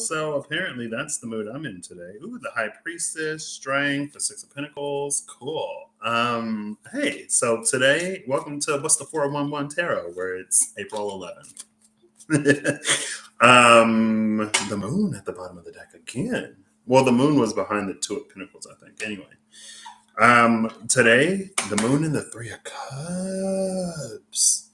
So apparently that's the mood I'm in today. Ooh, the High Priestess, Strength, the Six of Pentacles. Cool. Hey, so today, welcome to What's the 411 Tarot, where it's April 11th. The moon at the bottom of the deck again. Well, the moon was behind the Two of Pentacles, I think. Anyway. Today, the moon in the Three of Cups.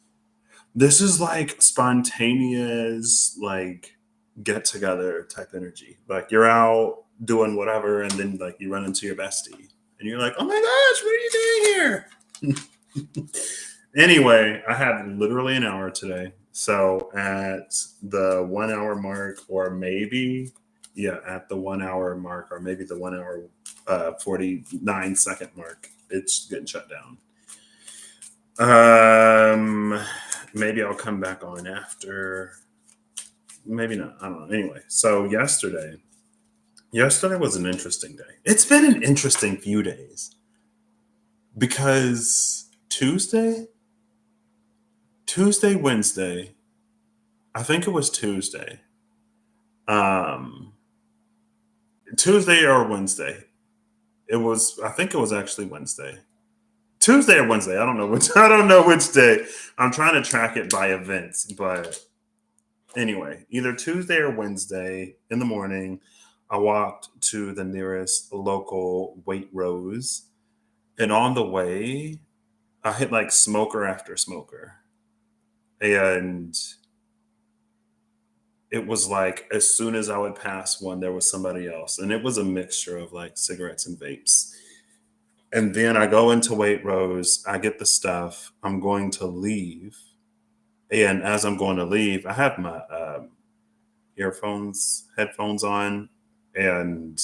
This is like spontaneous, like get together type energy. Like you're out doing whatever, and then like you run into your bestie, and you're like, "Oh my gosh, what are you doing here?" Anyway, I had literally an hour today. So at the 1 hour mark, or maybe, yeah, at the 1 hour mark, or maybe the 1 hour 49-second mark, it's getting shut down. Maybe I'll come back on after. Maybe not. I don't know. Anyway, so yesterday was an interesting day. It's been an interesting few days because Tuesday, Wednesday, I think it was Tuesday. Tuesday or Wednesday. I think it was actually Wednesday. Tuesday or Wednesday. I don't know which day. I'm trying to track it by events, but anyway, either Tuesday or Wednesday in the morning, I walked to the nearest local Waitrose, and on the way, I hit like smoker after smoker. And it was like as soon as I would pass one, there was somebody else. And it was a mixture of like cigarettes and vapes. And then I go into Waitrose, I get the stuff, I'm going to leave. And as I'm going to leave, I have my headphones on, and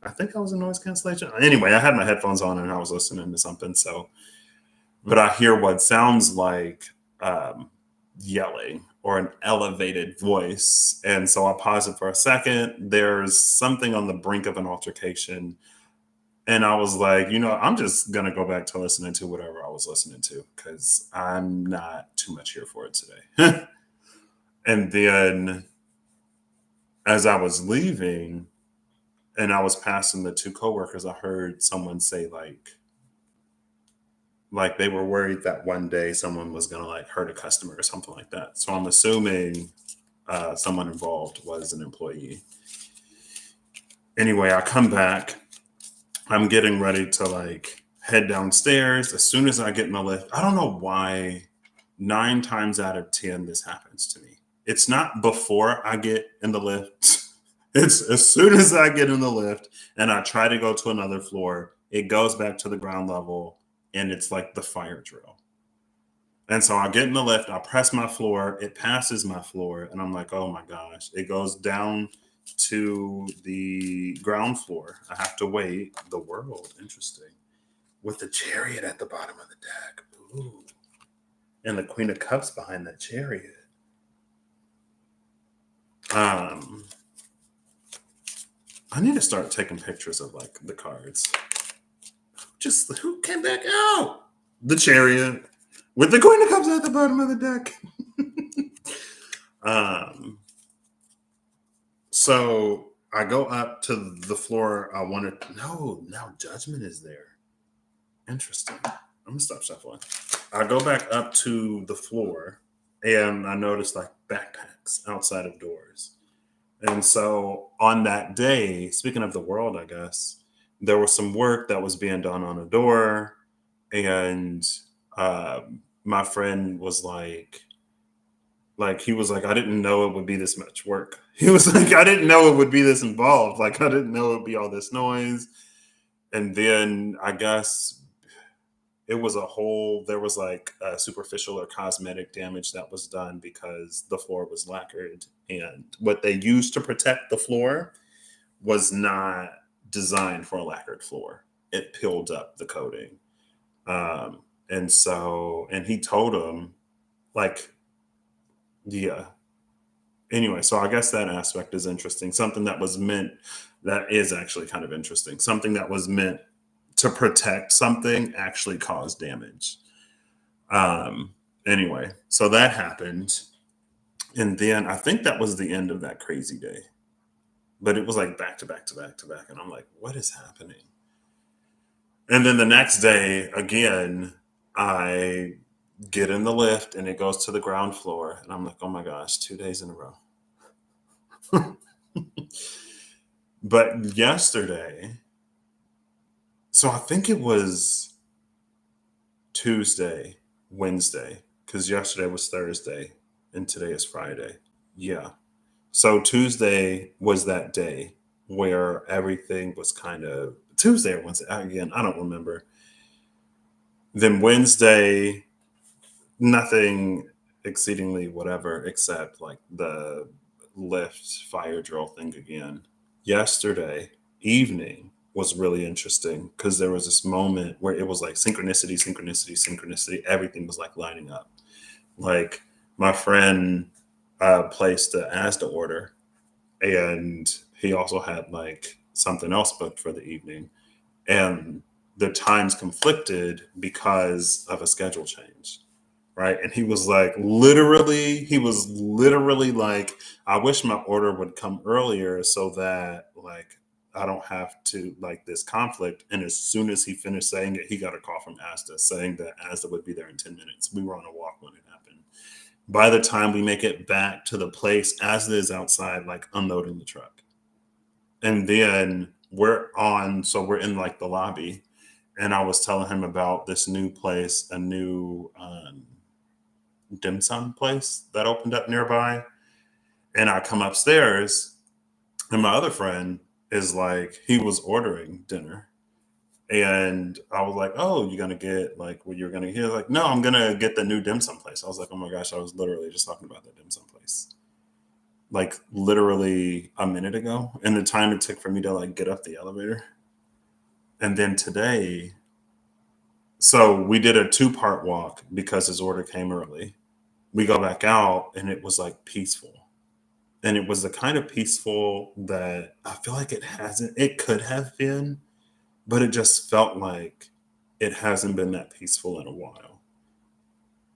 I think I was in noise cancellation. Anyway, I had my headphones on and I was listening to something. So, but I hear what sounds like yelling or an elevated voice. And so I pause it for a second. There's something on the brink of an altercation. And I was like, I'm just going to go back to listening to whatever I was listening to because I'm not too much here for it today. And then as I was leaving and I was passing the two coworkers, I heard someone say like they were worried that one day someone was going to like hurt a customer or something like that. So I'm assuming someone involved was an employee. Anyway, I come back. I'm getting ready to like head downstairs. As soon as I get in the lift, I don't know why 9 times out of 10 this happens to me. It's not before I get in the lift. It's as soon as I get in the lift and I try to go to another floor, it goes back to the ground level and it's like the fire drill. And so I get in the lift, I press my floor, it passes my floor, and I'm like, oh my gosh, it goes down to the ground floor. I have to wait. The world, interesting. With the Chariot at the bottom of the deck. Ooh. And the Queen of Cups behind that Chariot. I need to start taking pictures of like the cards. Who came back out? The Chariot with the Queen of Cups at the bottom of the deck. So I go up to the floor. I wanted now Judgment is there. Interesting. I'm gonna stop shuffling. I go back up to the floor and I notice like backpacks outside of doors. And so on that day, speaking of the world, I guess, there was some work that was being done on a door. And my friend was like, he was like, I didn't know it would be this much work. He was like, I didn't know it would be this involved. Like, I didn't know it would be all this noise. And then I guess it was there was like a superficial or cosmetic damage that was done because the floor was lacquered. And what they used to protect the floor was not designed for a lacquered floor. It peeled up the coating. And he told him, like, yeah. Anyway, so I guess that aspect is interesting. Something that is actually kind of interesting. Something that was meant to protect something actually caused damage. Anyway, so that happened. And then I think that was the end of that crazy day. but it was like back to back to back to back. And I'm like, what is happening? And then the next day, again, I get in the lift and it goes to the ground floor. And I'm like, oh my gosh, 2 days in a row. But yesterday, so I think it was Tuesday, Wednesday, because yesterday was Thursday and today is Friday. Yeah. So Tuesday was that day where everything was kind of Tuesday or Wednesday. Again, I don't remember. Then Wednesday, nothing exceedingly whatever except like the lift fire drill thing again. Yesterday evening was really interesting because there was this moment where it was like synchronicity, synchronicity, synchronicity. Everything was like lining up. Like my friend placed the ASDA order, and he also had like something else booked for the evening, and the times conflicted because of a schedule change, right? And he was literally like, I wish my order would come earlier so that like I don't have to like this conflict. And as soon as he finished saying it, he got a call from ASDA saying that ASDA would be there in 10 minutes. We were on a walk when it happened. By the time we make it back to the place, ASDA is outside like unloading the truck. And then so we're in like the lobby, and I was telling him about this new place, a new dim sum place that opened up nearby. And I come upstairs, and my other friend is like, he was ordering dinner. And I was like, oh, you're gonna get like what you're gonna get? Like, no, I'm gonna get the new dim sum place. I was like, oh my gosh, I was literally just talking about that dim sum place. Like literally a minute ago. And the time it took for me to like get up the elevator. And then today, so we did a 2-part walk because his order came early. We go back out and it was like peaceful. And it was the kind of peaceful that I feel like it could have been, but it just felt like it hasn't been that peaceful in a while.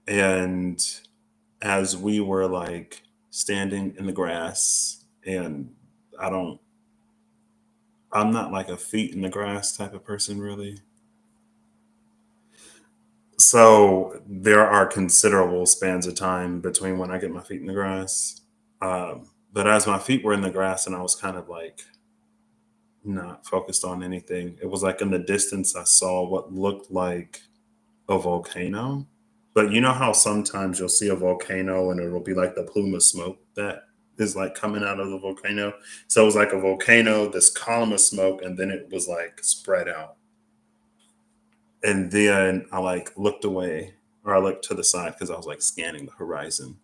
And as we were like standing in the grass, and I don't, I'm not like a feet in the grass type of person, really. So there are considerable spans of time between when I get my feet in the grass. But as my feet were in the grass and I was kind of like not focused on anything, it was like in the distance I saw what looked like a volcano. But you know how sometimes you'll see a volcano and it'll be like the plume of smoke that is like coming out of the volcano. So it was like a volcano, this column of smoke, and then it was like spread out. And then I like looked away, or I looked to the side because I was like scanning the horizon.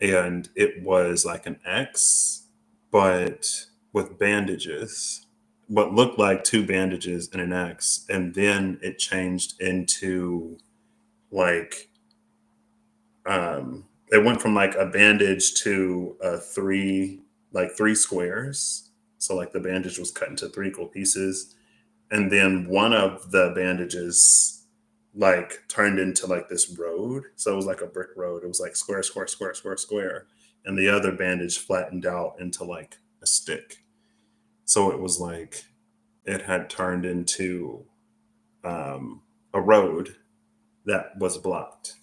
And it was like an X, but with bandages, what looked like two bandages and an X. And then it changed into like, it went from like a bandage to three squares. So like the bandage was cut into three equal pieces. And then one of the bandages like turned into like this road. So it was like a brick road. It was like square, square, square, square, square. And the other bandage flattened out into like a stick. So it was like it had turned into a road that was blocked.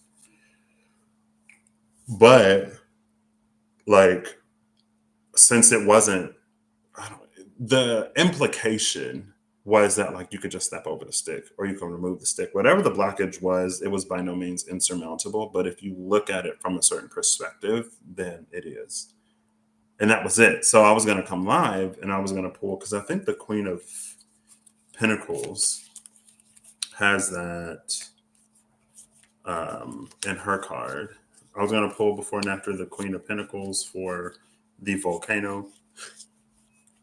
But like, since it wasn't, I don't, the implication was that like you could just step over the stick or you can remove the stick. Whatever the blockage was, it was by no means insurmountable. But if you look at it from a certain perspective, then it is. And that was it. So I was going to come live and I was going to pull, because I think the Queen of Pentacles has that in her card. I was going to pull before and after the Queen of Pentacles for the volcano.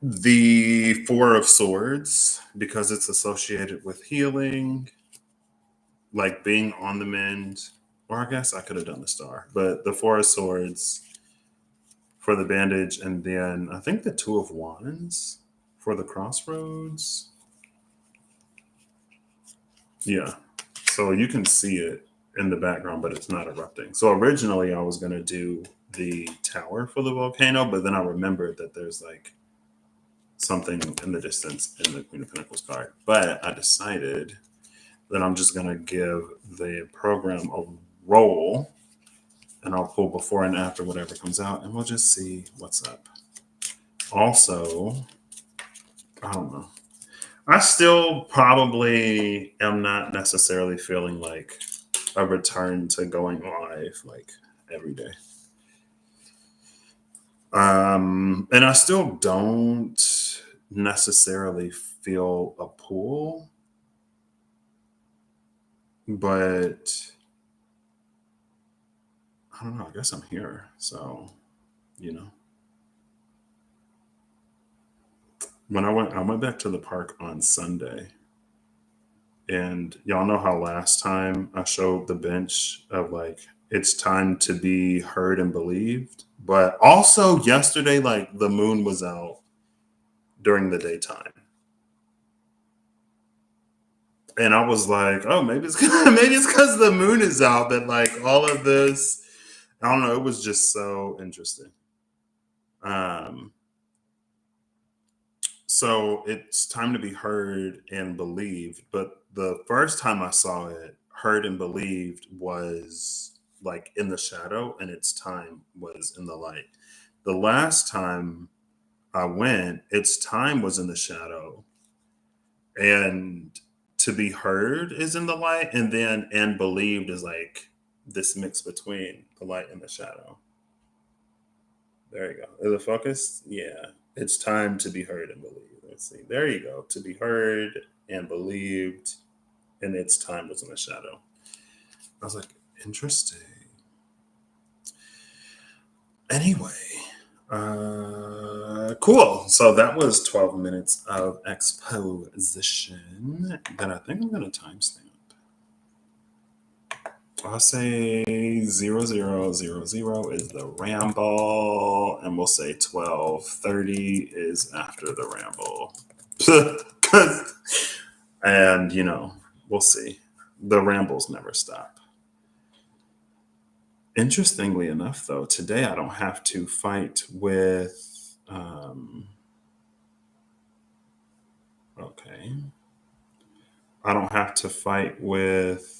The Four of Swords, because it's associated with healing, like being on the mend. Or I guess I could have done the Star, but the Four of Swords for the bandage, and then I think the Two of Wands for the crossroads. Yeah. So you can see it in the background, but it's not erupting. So originally I was going to do the tower for the volcano, but then I remembered that there's like something in the distance in the Queen of Pentacles card. But I decided that I'm just going to give the program a roll, and I'll pull before and after whatever comes out, and we'll just see what's up. Also, I don't know. I still probably am not necessarily feeling like a return to going live like every day. And I still don't necessarily feel a pull, but I don't know. I guess I'm here. So, you know, when I went back to the park on Sunday, and y'all know how last time I showed the bench of like, it's time to be heard and believed. But also yesterday, like the moon was out during the daytime. And I was like, oh, maybe it's because the moon is out that like all of this, I don't know, it was just so interesting. So it's time to be heard and believed. But the first time I saw it, heard and believed was like in the shadow, and its time was in the light. The last time I went, its time was in the shadow, and to be heard is in the light, and then and believed is like this mix between the light and the shadow. There you go. Is it focused? Yeah. It's time to be heard and believed. Let's see. There you go. To be heard and believed, and its time was in the shadow. I was like, interesting. Anyway, cool. So that was 12 minutes of exposition that I think I'm going to timestamp. I'll say 0000 is the ramble, and we'll say 12:30 is after the ramble. And, you know, we'll see. The rambles never stop. Interestingly enough, though, today I don't have to fight with. Okay. I don't have to fight with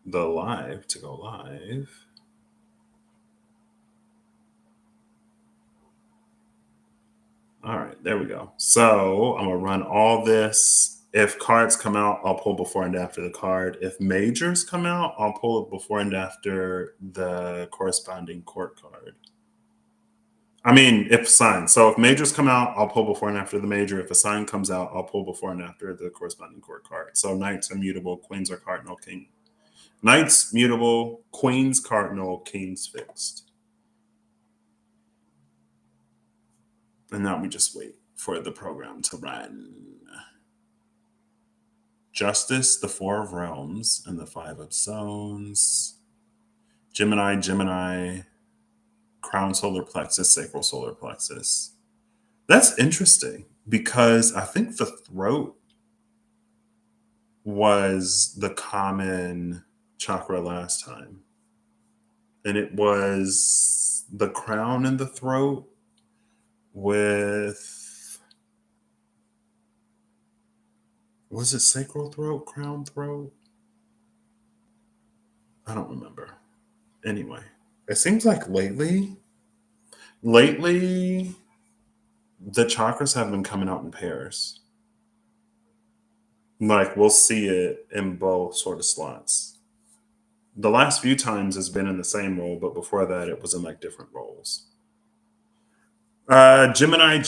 the live to go live. All right, there we go. So I'm gonna run all this. If cards come out, I'll pull before and after the card. If majors come out, I'll pull it before and after the corresponding court card. I mean, if signs. So if majors come out, I'll pull before and after the major. If a sign comes out, I'll pull before and after the corresponding court card. So knights are mutable, queens are cardinal, king. Knights mutable, queens cardinal, kings fixed. And now we just wait for the program to run. Justice, the Four of Realms, and the Five of Stones. Gemini, Crown Solar Plexus, Sacral Solar Plexus. That's interesting because I think the throat was the common chakra last time. And it was the crown and the throat with, was it sacral throat, crown throat? I don't remember. Anyway, it seems like lately, the chakras have been coming out in pairs. Like we'll see it in both sort of slots. The last few times has been in the same role, but before that it was in like different roles. Gemini.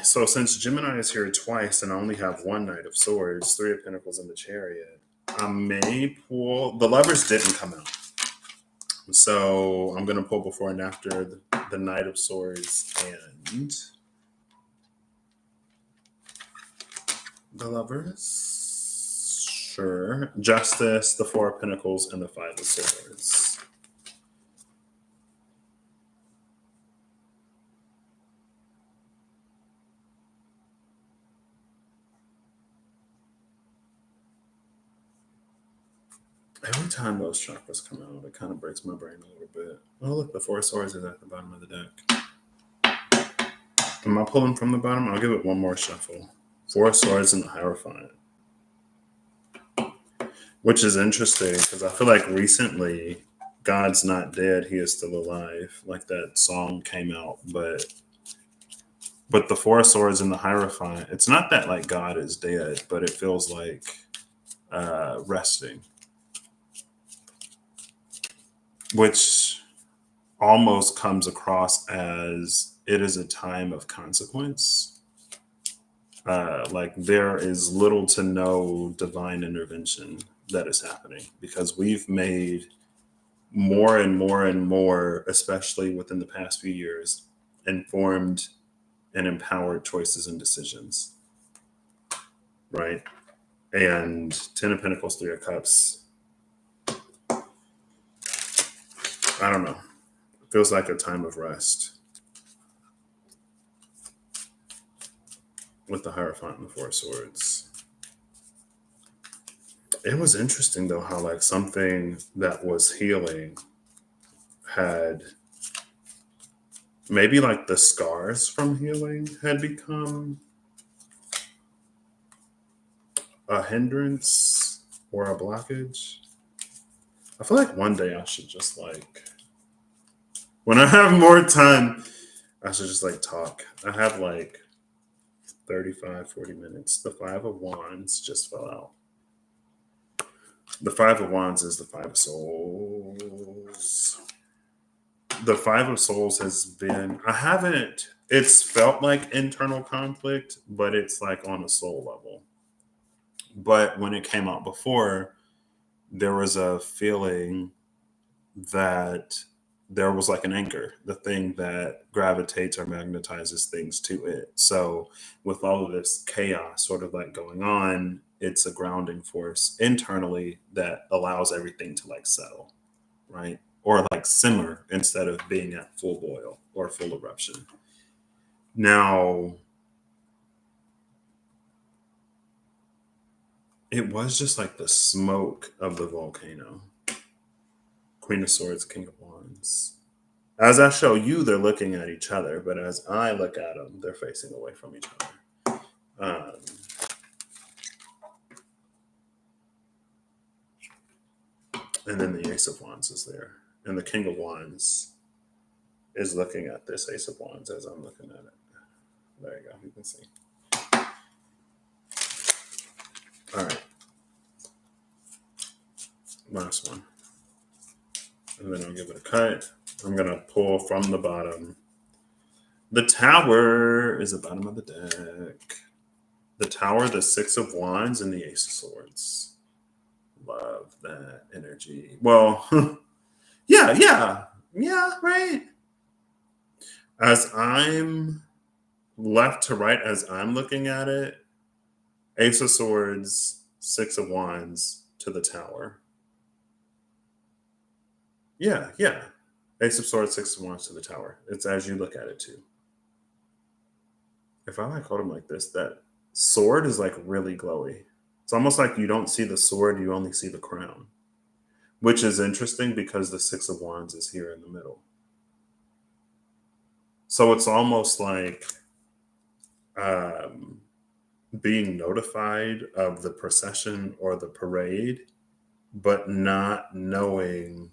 So since Gemini is here twice and I only have one Knight of Swords, Three of Pentacles, and the Chariot, I may pull. The Lovers didn't come out. So I'm going to pull before and after the Knight of Swords and the Lovers. Sure. Justice, the Four of Pentacles, and the Five of Swords. Every time those chakras come out, it kind of breaks my brain a little bit. Oh, look, the Four of Swords is at the bottom of the deck. Am I pulling from the bottom? I'll give it one more shuffle. Four of Swords and the Hierophant. Which is interesting because I feel like recently God's not dead, he is still alive. Like that song came out, but the Four of Swords and the Hierophant, it's not that like God is dead, but it feels like resting, which almost comes across as it is a time of consequence. Like there is little to no divine intervention that is happening because we've made more and more and more, especially within the past few years, informed and empowered choices and decisions, right? And Ten of Pentacles, Three of Cups, I don't know. It feels like a time of rest with the Hierophant and the Four of Swords. It was interesting though how like something that was healing had maybe like the scars from healing had become a hindrance or a blockage. I feel like one day I should just like, when I have more time, I should just like talk. I have like 35, 40 minutes. The Five of Wands just fell out. The Five of Wands is the Five of Souls. The Five of Souls has been, it's felt like internal conflict, but it's like on a soul level. But when it came out before, there was a feeling that there was like an anchor, the thing that gravitates or magnetizes things to it. So with all of this chaos sort of like going on, it's a grounding force internally that allows everything to like settle, right? Or like simmer instead of being at full boil or full eruption. Now, it was just like the smoke of the volcano. Queen of Swords, King of Wands. As I show you, they're looking at each other, but as I look at them, they're facing away from each other. And then the Ace of Wands is there. And the King of Wands is looking at this Ace of Wands as I'm looking at it. There you go. You can see. All right. Last one. And then I'll give it a cut. I'm going to pull from the bottom. The Tower is the bottom of the deck. The Tower, the Six of Wands, and the Ace of Swords. Love that energy. Well, yeah, right. As I'm left to right, as I'm looking at it, Ace of Swords, Six of Wands to the Tower. Yeah. Ace of Swords, Six of Wands to the Tower. It's as you look at it too. If I like hold them like this, that sword is like really glowy. It's almost like you don't see the sword, you only see the crown, which is interesting because the Six of Wands is here in the middle. So it's almost like being notified of the procession or the parade, but not knowing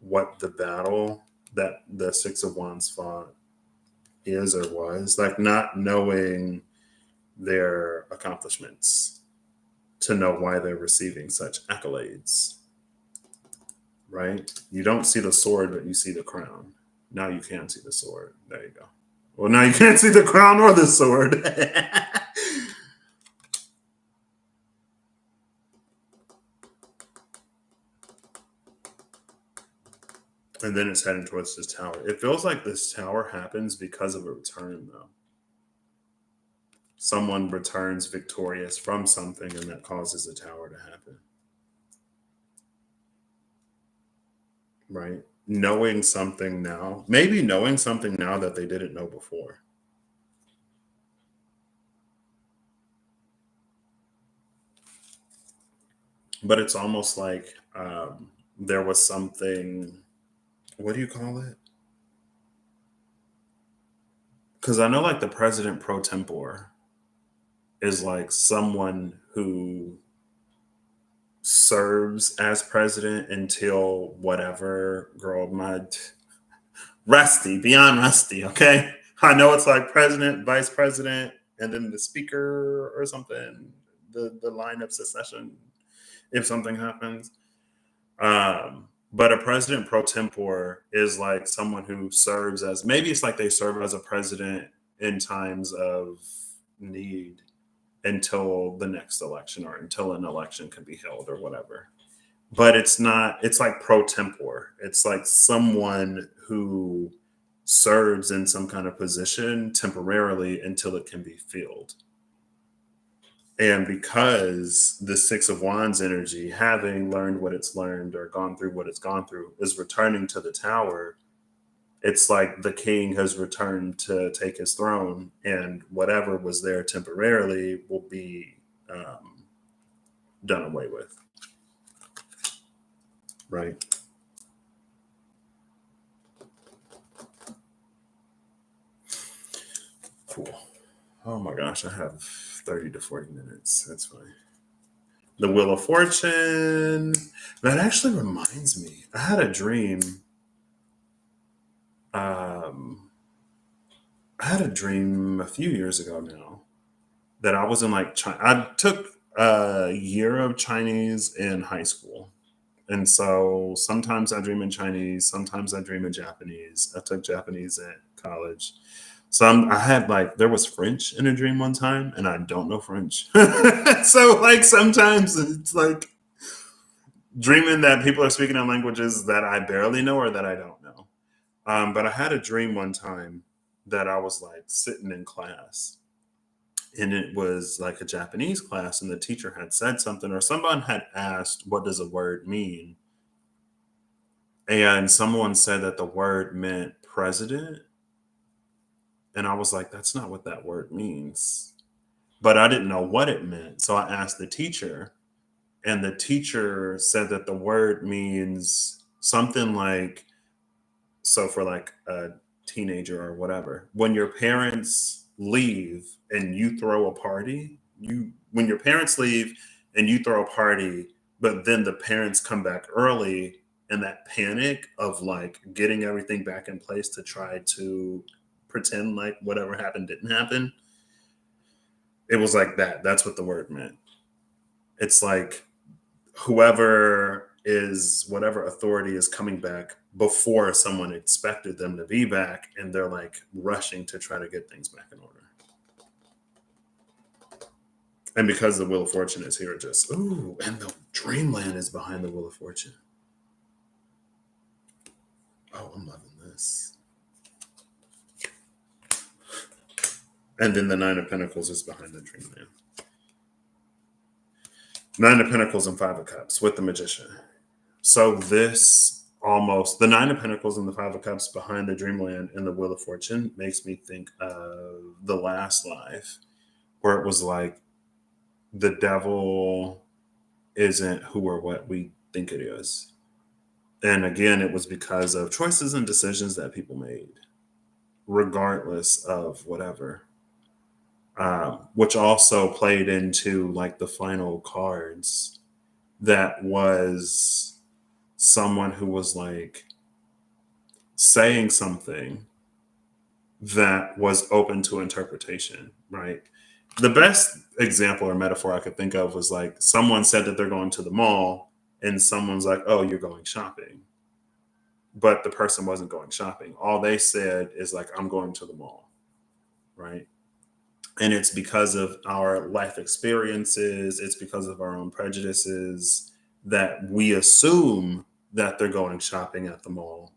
what the battle that the Six of Wands fought is or was, like not knowing their accomplishments to know why they're receiving such accolades, right? You don't see the sword, but you see the crown. Now you can see the sword. There you go. Well, now you can't see the crown or the sword. And then it's heading towards this tower. It feels like this tower happens because of a return, though. Someone returns victorious from something, and that causes the tower to happen. Right? Knowing something now, maybe knowing something now that they didn't know before. But it's almost like there was something, what do you call it? Because I know like the president pro tempore is like someone who serves as president until whatever, girl, my rusty, beyond rusty, okay? I know it's like president, vice president, and then the speaker or something, the line of succession if something happens. But a president pro tempore is like someone who serves as, maybe it's like they serve as a president in times of need until the next election or until an election can be held or whatever. But it's not, it's like pro tempore. It's like someone who serves in some kind of position temporarily until it can be filled. And because the Six of Wands energy, having learned what it's learned or gone through what it's gone through, is returning to the tower, it's like the king has returned to take his throne, and whatever was there temporarily will be done away with. Right. Cool. Oh my gosh, I have 30 to 40 minutes. That's fine. The Wheel of Fortune. That actually reminds me. I had a dream. I had a dream a few years ago now that I was in like China. I took a year of Chinese in high school. And so sometimes I dream in Chinese, sometimes I dream in Japanese. I took Japanese at college. I had like, there was French in a dream one time, and I don't know French. So, like, sometimes it's like dreaming that people are speaking in languages that I barely know or that I don't know. But I had a dream one time that I was like sitting in class, and it was like a Japanese class, and the teacher had said something, or someone had asked, "What does a word mean?" And someone said that the word meant president. And I was like, that's not what that word means. But I didn't know what it meant. So I asked the teacher, and the teacher said that the word means something like, so for like a teenager or whatever, when your parents leave and you throw a party, when your parents leave and you throw a party, but then the parents come back early, and that panic of like getting everything back in place to try to pretend like whatever happened didn't happen. It was like that. That's what the word meant. It's like whatever authority is coming back before someone expected them to be back, and they're like rushing to try to get things back in order. And because the Wheel of Fortune is here, just, ooh, and the Dreamland is behind the Wheel of Fortune. Oh, I'm loving this. And then the Nine of Pentacles is behind the Dreamland. Nine of Pentacles and Five of Cups with the Magician. So this almost, the Nine of Pentacles and the Five of Cups behind the Dreamland and the Wheel of Fortune makes me think of the last life, where it was like the devil isn't who or what we think it is. And again, it was because of choices and decisions that people made, regardless of whatever. Which also played into like the final cards. That was someone who was like saying something that was open to interpretation, right? The best example or metaphor I could think of was like someone said that they're going to the mall, and someone's like, "Oh, you're going shopping." But the person wasn't going shopping. All they said is like, "I'm going to the mall," right? And it's because of our life experiences, it's because of our own prejudices that we assume that they're going shopping at the mall,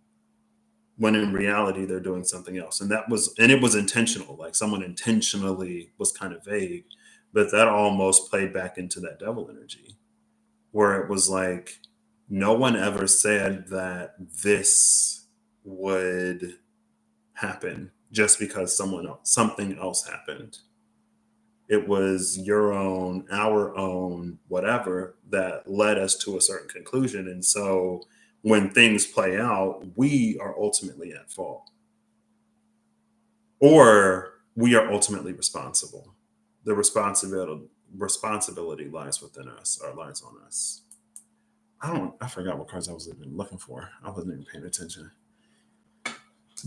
when in reality they're doing something else. And it was intentional, like someone intentionally was kind of vague, but that almost played back into that devil energy, where it was like no one ever said that this would happen just because something else happened. It was our own, whatever, that led us to a certain conclusion. And so when things play out, we are ultimately at fault. or we are ultimately responsible. The responsibility lies within us or lies on us. I forgot what cards I was even looking for. I wasn't even paying attention.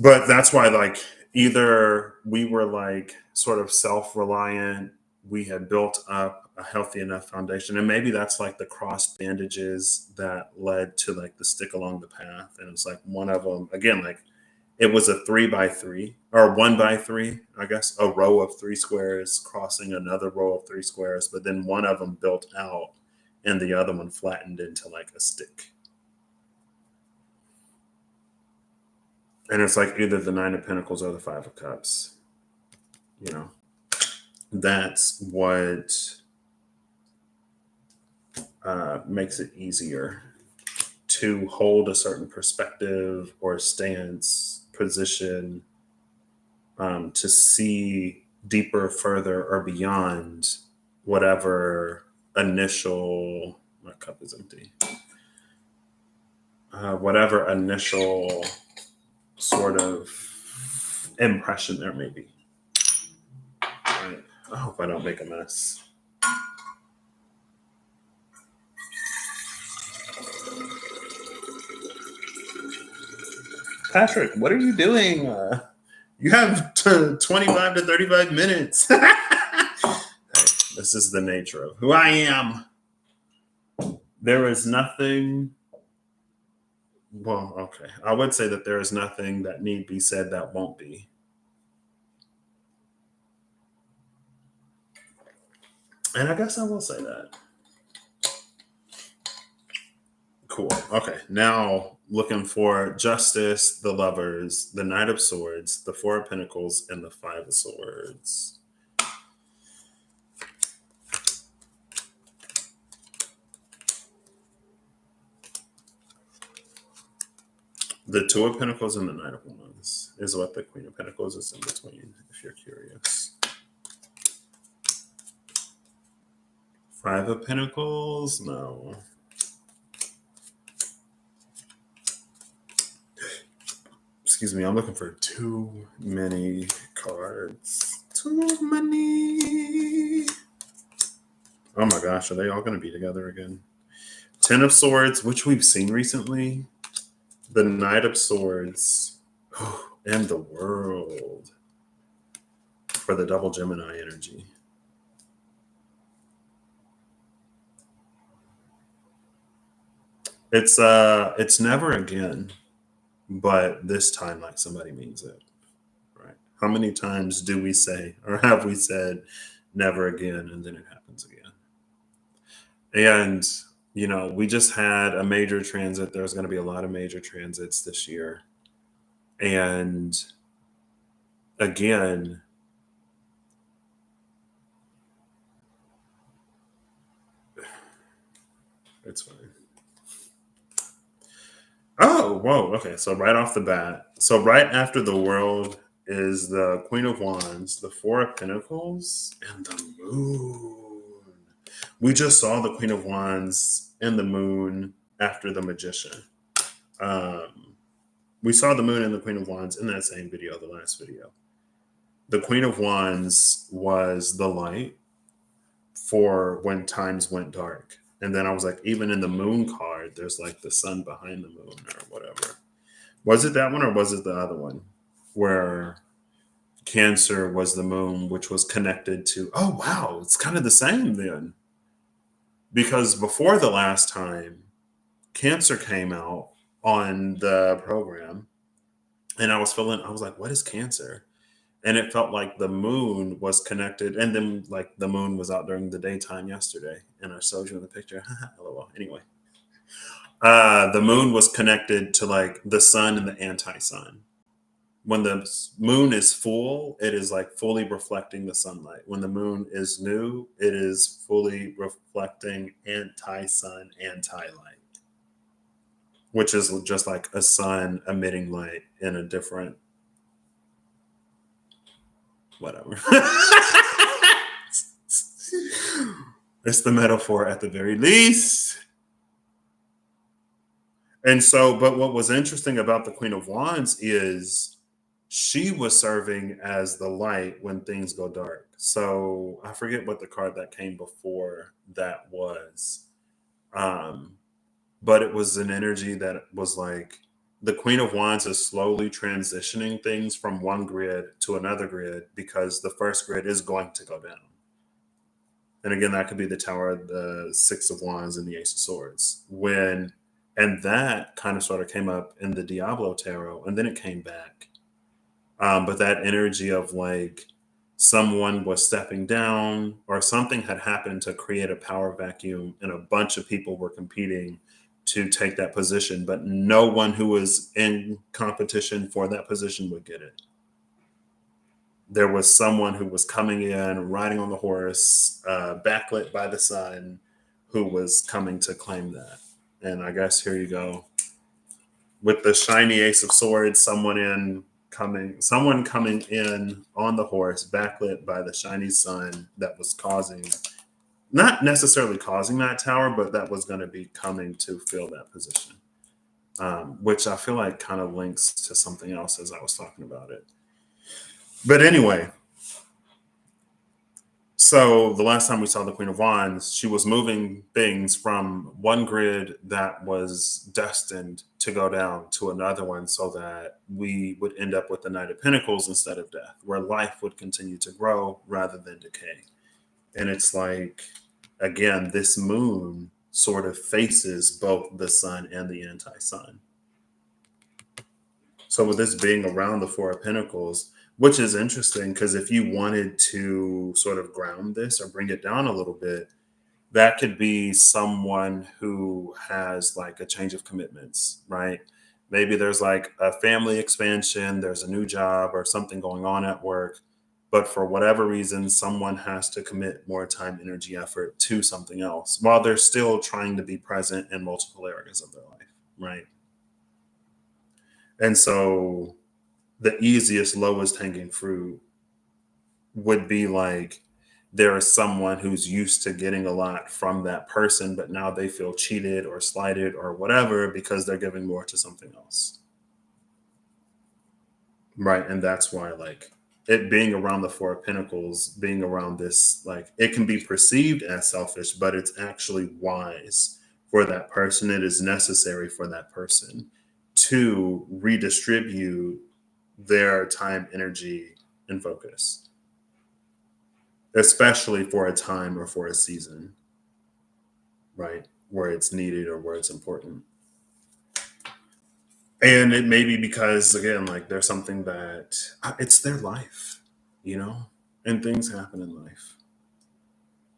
But that's why, like, either we were like sort of self-reliant, we had built up a healthy enough foundation, and maybe that's like the cross bandages that led to like the stick along the path. And it's like one of them again, like it was a 3 by 3 or 1 by 3, I guess, a row of 3 squares crossing another row of 3 squares, but then one of them built out and the other one flattened into like a stick. And it's like either the 9 of Pentacles or the 5 of Cups. You know, that's what makes it easier to hold a certain perspective or stance, position, to see deeper, further, or beyond whatever initial. My cup is empty. Whatever initial sort of impression there may be. Right. I hope I don't make a mess. Patrick, what are you doing? You have 25 to 35 minutes. Hey, this is the nature of who I am. There is nothing. Well, okay. I would say that there is nothing that need be said that won't be. And I guess I will say that. Cool. Okay. Now looking for Justice, the Lovers, the Knight of Swords, the 4 of Pentacles, and the 5 of Swords. The 2 of Pentacles and the Knight of Wands is what the Queen of Pentacles is in between, if you're curious. 5 of Pentacles? No. Excuse me, I'm looking for too many cards. Too many. Oh my gosh, are they all going to be together again? 10 of Swords, which we've seen recently. The Knight of Swords. And the World for the double Gemini energy. It's never again, but this time like somebody means it. Right? How many times do we say or have we said never again and then it happens again? And you know, we just had a major transit. There's going to be a lot of major transits this year. And again, it's fine. Oh, whoa. Okay. So, right off the bat, so right after the World is the Queen of Wands, the 4 of Pentacles, and the Moon. We just saw the Queen of Wands and the Moon after the Magician. We saw the Moon and the Queen of Wands in that same video, the last video. The Queen of Wands was the light for when times went dark. And then I was like, even in the Moon card, there's like the sun behind the moon or whatever. Was it that one or was it the other one where Cancer was the moon, which was connected to, oh, wow, it's kind of the same then. Because before the last time, Cancer came out on the program and I was like, what is Cancer? And it felt like the moon was connected. And then like the moon was out during the daytime yesterday. And I showed you in the picture. LOL. Anyway, the moon was connected to like the sun and the anti-sun. When the moon is full, it is like fully reflecting the sunlight. When the moon is new, it is fully reflecting anti-sun, anti-light, which is just like a sun emitting light in a different whatever. It's the metaphor at the very least. And so, but what was interesting about the Queen of Wands is she was serving as the light when things go dark. So I forget what the card that came before that was. Um, but it was an energy that was like the Queen of Wands is slowly transitioning things from one grid to another grid because the first grid is going to go down. And again, that could be the Tower, the Six of Wands, and the Ace of Swords. And that kind of sort of came up in the Diablo Tarot, and then it came back. But that energy of like someone was stepping down or something had happened to create a power vacuum, and a bunch of people were competing to take that position, but no one who was in competition for that position would get it. There was someone who was coming in, riding on the horse, backlit by the sun, who was coming to claim that. And I guess here you go with the shiny Ace of Swords. Someone coming in on the horse, backlit by the shiny sun, that was not necessarily causing that tower, but that was going to be coming to fill that position. Which I feel like kind of links to something else as I was talking about it. But anyway, so the last time we saw the Queen of Wands, she was moving things from one grid that was destined to go down to another one so that we would end up with the Knight of Pentacles instead of death, where life would continue to grow rather than decay. And it's like, again, this moon sort of faces both the sun and the anti-sun. So with this being around the Four of Pentacles, which is interesting because if you wanted to sort of ground this or bring it down a little bit, that could be someone who has like a change of commitments, right? Maybe there's like a family expansion, there's a new job or something going on at work, but for whatever reason, someone has to commit more time, energy, effort to something else while they're still trying to be present in multiple areas of their life, right? And so the easiest, lowest hanging fruit would be like there is someone who's used to getting a lot from that person, but now they feel cheated or slighted or whatever because they're giving more to something else. Right. And that's why, like, it being around the Four of Pentacles, being around this, like, it can be perceived as selfish, but it's actually wise for that person. It is necessary for that person to redistribute their time, energy, and focus, especially for a time or for a season, right? Where it's needed or where it's important. And it may be because, again, like there's something that it's their life, you know, and things happen in life.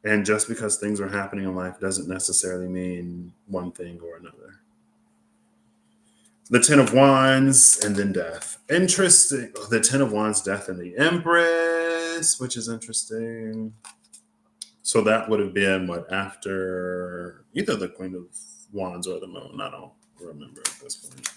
And just because things are happening in life doesn't necessarily mean one thing or another. The Ten of Wands and then death. Interesting. The Ten of Wands, death, and the Empress, which is interesting. So that would have been what, after either the Queen of Wands or the Moon. I don't remember at this point.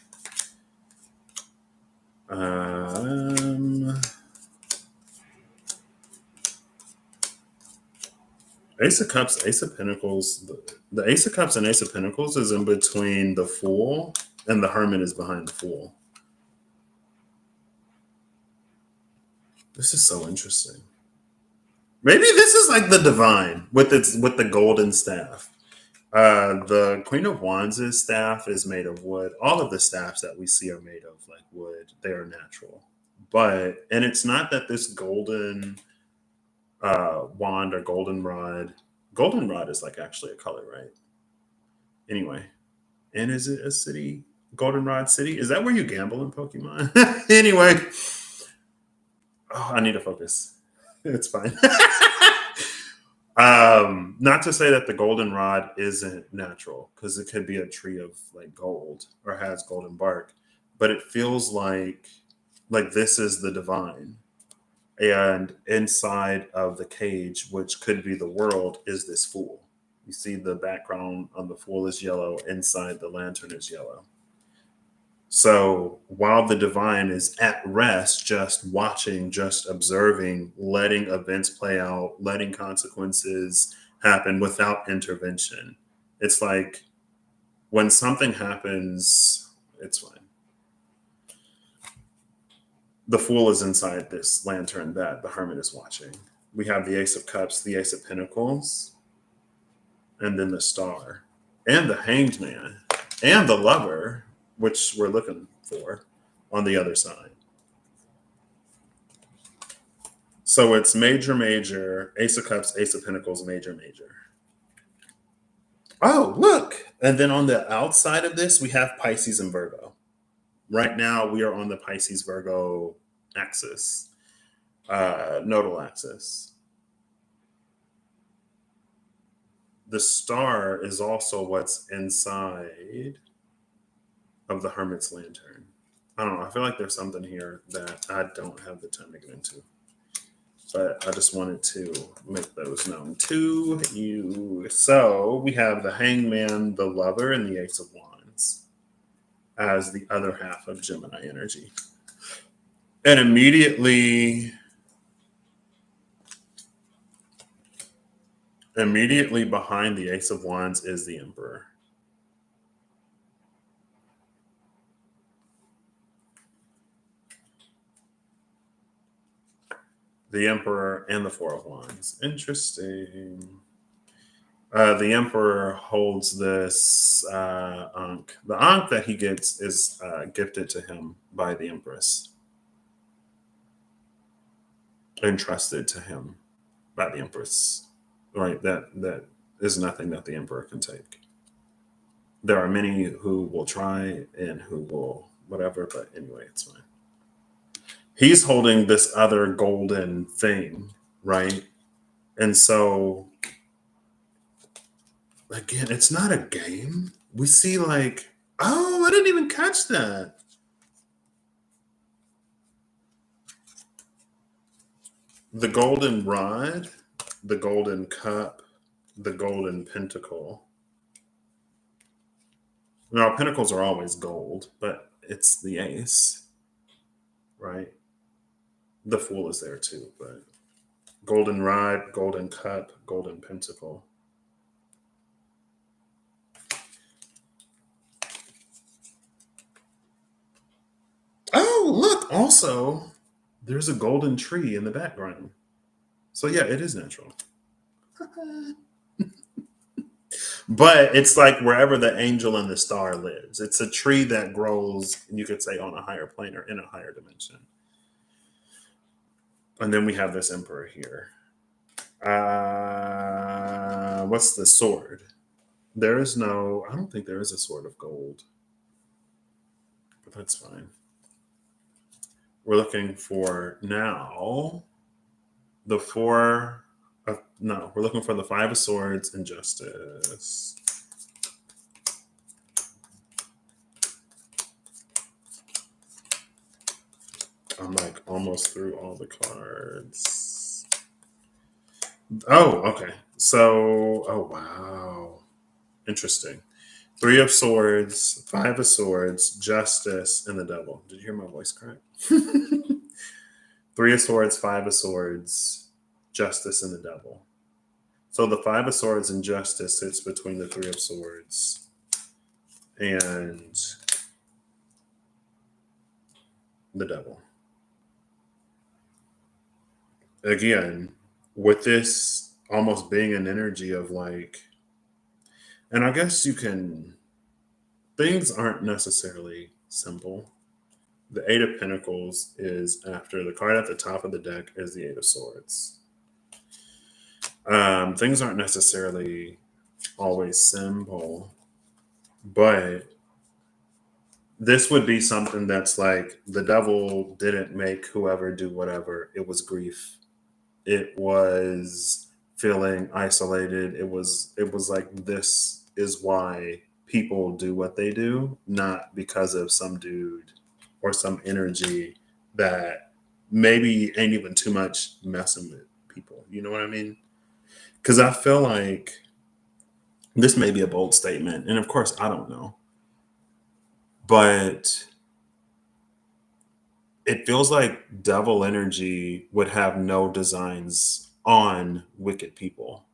Ace of Cups, Ace of Pentacles. The Ace of Cups and Ace of Pentacles is in between the Fool, and the Hermit is behind the Fool. This is so interesting. Maybe this is like the Divine with the golden staff. The Queen of Wands' staff is made of wood. All of the staffs that we see are made of like wood. They are natural. And it's not that this golden wand or golden rod is like actually a color, right? Anyway, and is it a city? Goldenrod City? Is that where you gamble in Pokemon? Anyway, I need to focus. It's fine. Not to say that the goldenrod isn't natural, because it could be a tree of like gold or has golden bark, but it feels like this is the divine. And inside of the cage, which could be the world, is this fool. You see the background on the fool is yellow, inside the lantern is yellow. So while the divine is at rest, just watching, just observing, letting events play out, letting consequences happen without intervention, it's like when something happens, it's fine. The Fool is inside this lantern that the Hermit is watching. We have the Ace of Cups, the Ace of Pentacles, and then the Star, and the Hanged Man, and the Lover, which we're looking for on the other side. So it's major, major, Ace of Cups, Ace of Pentacles, major, major. Oh, look. And then on the outside of this, we have Pisces and Virgo. Right now, we are on the Pisces Virgo axis, nodal axis. The Star is also what's inside of the Hermit's lantern. I don't know. I feel like there's something here that I don't have the time to get into. But I just wanted to make those known to you. So we have the Hangman, the Lover, and the Ace of Wands as the other half of Gemini energy. And immediately behind the Ace of Wands is the Emperor. The Emperor and the Four of Wands. Interesting. The Emperor holds this Ankh. The Ankh that he gets is gifted to him by the Empress. Entrusted to him by the Empress. Right? That is nothing that the Emperor can take. There are many who will try and who will whatever, but anyway, it's fine. He's holding this other golden thing, right? And so again, it's not a game. We see like, oh, I didn't even catch that. The golden rod, the golden cup, the golden pentacle. Now, pentacles are always gold, but it's the ace, right? The Fool is there too, but golden rod, golden cup, golden pentacle. Oh, look, also, there's a golden tree in the background. So, yeah, it is natural. But it's like wherever the angel and the star lives. It's a tree that grows, you could say, on a higher plane or in a higher dimension. And then we have this Emperor here. What's the sword? There is no, I don't think there is a sword of gold. But that's fine. We're looking for now the four of, no, we're looking for the Five of Swords and Justice. I'm like almost through all the cards. Oh, okay. So, oh, wow. Interesting. Three of Swords, Five of Swords, Justice, and the Devil. Did you hear my voice crack? Three of Swords, Five of Swords, Justice, and the Devil. So the Five of Swords and Justice sits between the Three of Swords and the Devil. Again, with this almost being an energy of like, and I guess you can, things aren't necessarily simple. The Eight of Pentacles is after the card at the top of the deck is the Eight of Swords. Things aren't necessarily always simple, but this would be something that's like the devil didn't make whoever do whatever. It was grief. It was feeling isolated. It was like this is why people do what they do, not because of some dude or some energy that maybe ain't even too much messing with people. You know what I mean? Because I feel like this may be a bold statement, and of course I don't know, but it feels like devil energy would have no designs on wicked people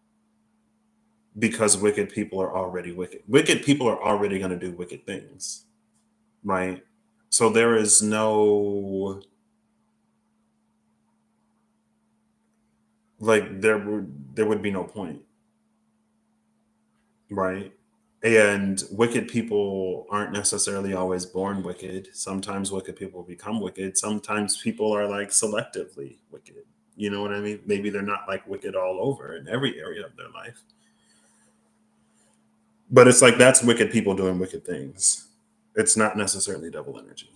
because wicked people are already wicked. Wicked people are already going to do wicked things, right? So there is no like there would be no point, right? And wicked people aren't necessarily always born wicked. Sometimes wicked people become wicked. Sometimes people are like selectively wicked. You know what I mean? Maybe they're not like wicked all over in every area of their life. But it's like that's wicked people doing wicked things. It's not necessarily devil energy.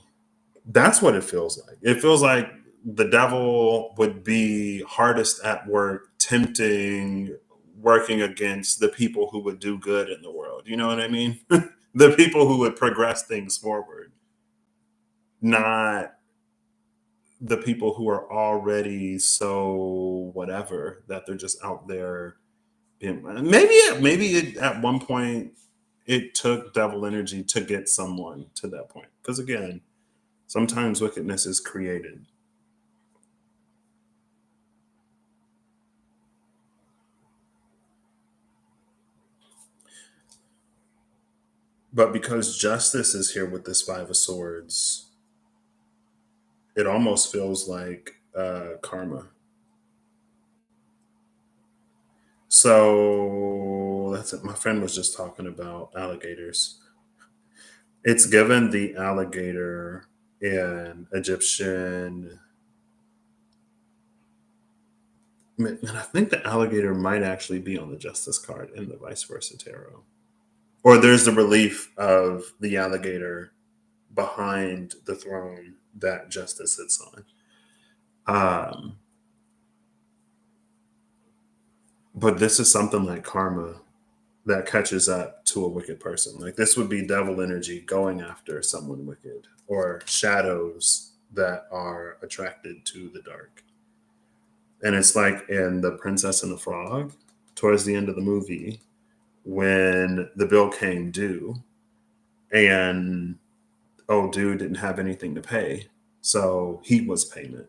That's what it feels like. It feels like the devil would be hardest at work, tempting, working against the people who would do good in the world. You know what I mean? The people who would progress things forward, not the people who are already so whatever that they're just out there. Maybe at one point it took devil energy to get someone to that point. Because again, sometimes wickedness is created. But because justice is here with this Five of Swords, it almost feels like karma. So that's it. My friend was just talking about alligators. It's given the alligator in Egyptian. And I think the alligator might actually be on the justice card in the vice versa tarot. Or there's the relief of the alligator behind the throne that justice sits on. Um, but this is something like karma that catches up to a wicked person. Like this would be devil energy going after someone wicked, or shadows that are attracted to the dark. And it's like in The Princess and the Frog, towards the end of the movie, when the bill came due and old dude didn't have anything to pay. So he was payment.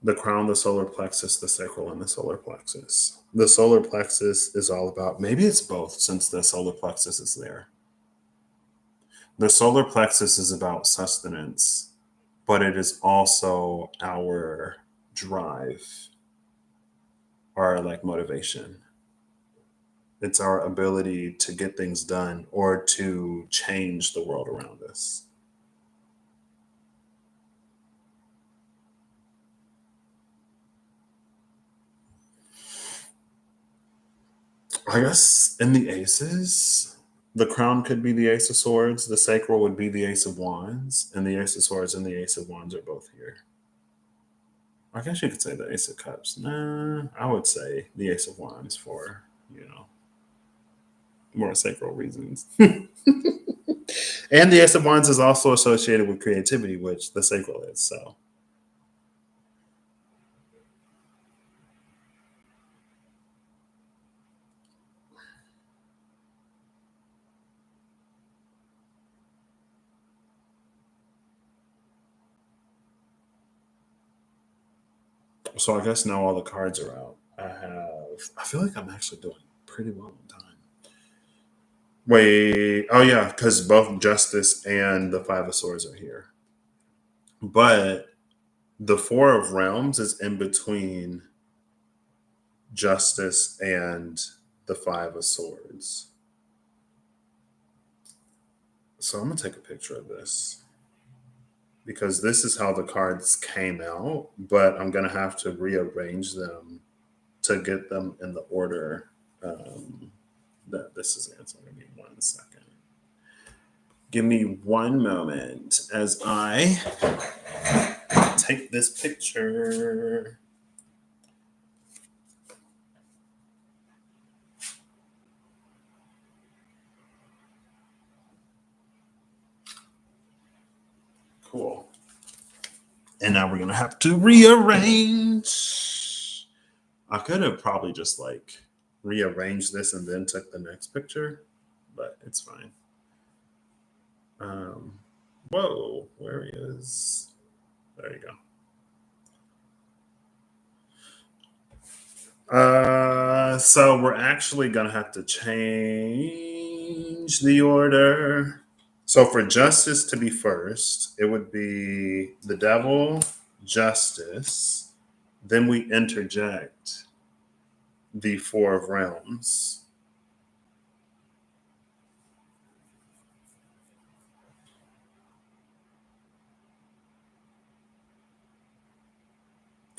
The crown, the solar plexus, the sacral, and the solar plexus. The solar plexus is all about, maybe it's both since the solar plexus is there. The solar plexus is about sustenance, but it is also our drive, our like motivation. It's our ability to get things done or to change the world around us. I guess in the aces, the crown could be the ace of swords, the sacral would be the ace of wands, and the ace of swords and the ace of wands are both here. I guess you could say the ace of cups. Nah, I would say the ace of wands for, you know, more sacral reasons. And the ace of wands is also associated with creativity, which the sacral is. So I guess now all the cards are out. I feel like I'm actually doing pretty well on time. Wait, oh yeah, because both Justice and the Five of Swords are here. But the Four of Realms is in between Justice and the Five of Swords. So I'm gonna take a picture of this because this is how the cards came out, but I'm gonna have to rearrange them to get them in the order that this is in. So give me 1 second. Give me one moment as I take this picture. Cool. And now we're gonna have to rearrange. I could have probably just like rearranged this and then took the next picture, but it's fine. Um, whoa, where is? There you go. So we're actually gonna have to change the order. So for justice to be first, it would be the devil, justice. Then we interject the Four of Realms.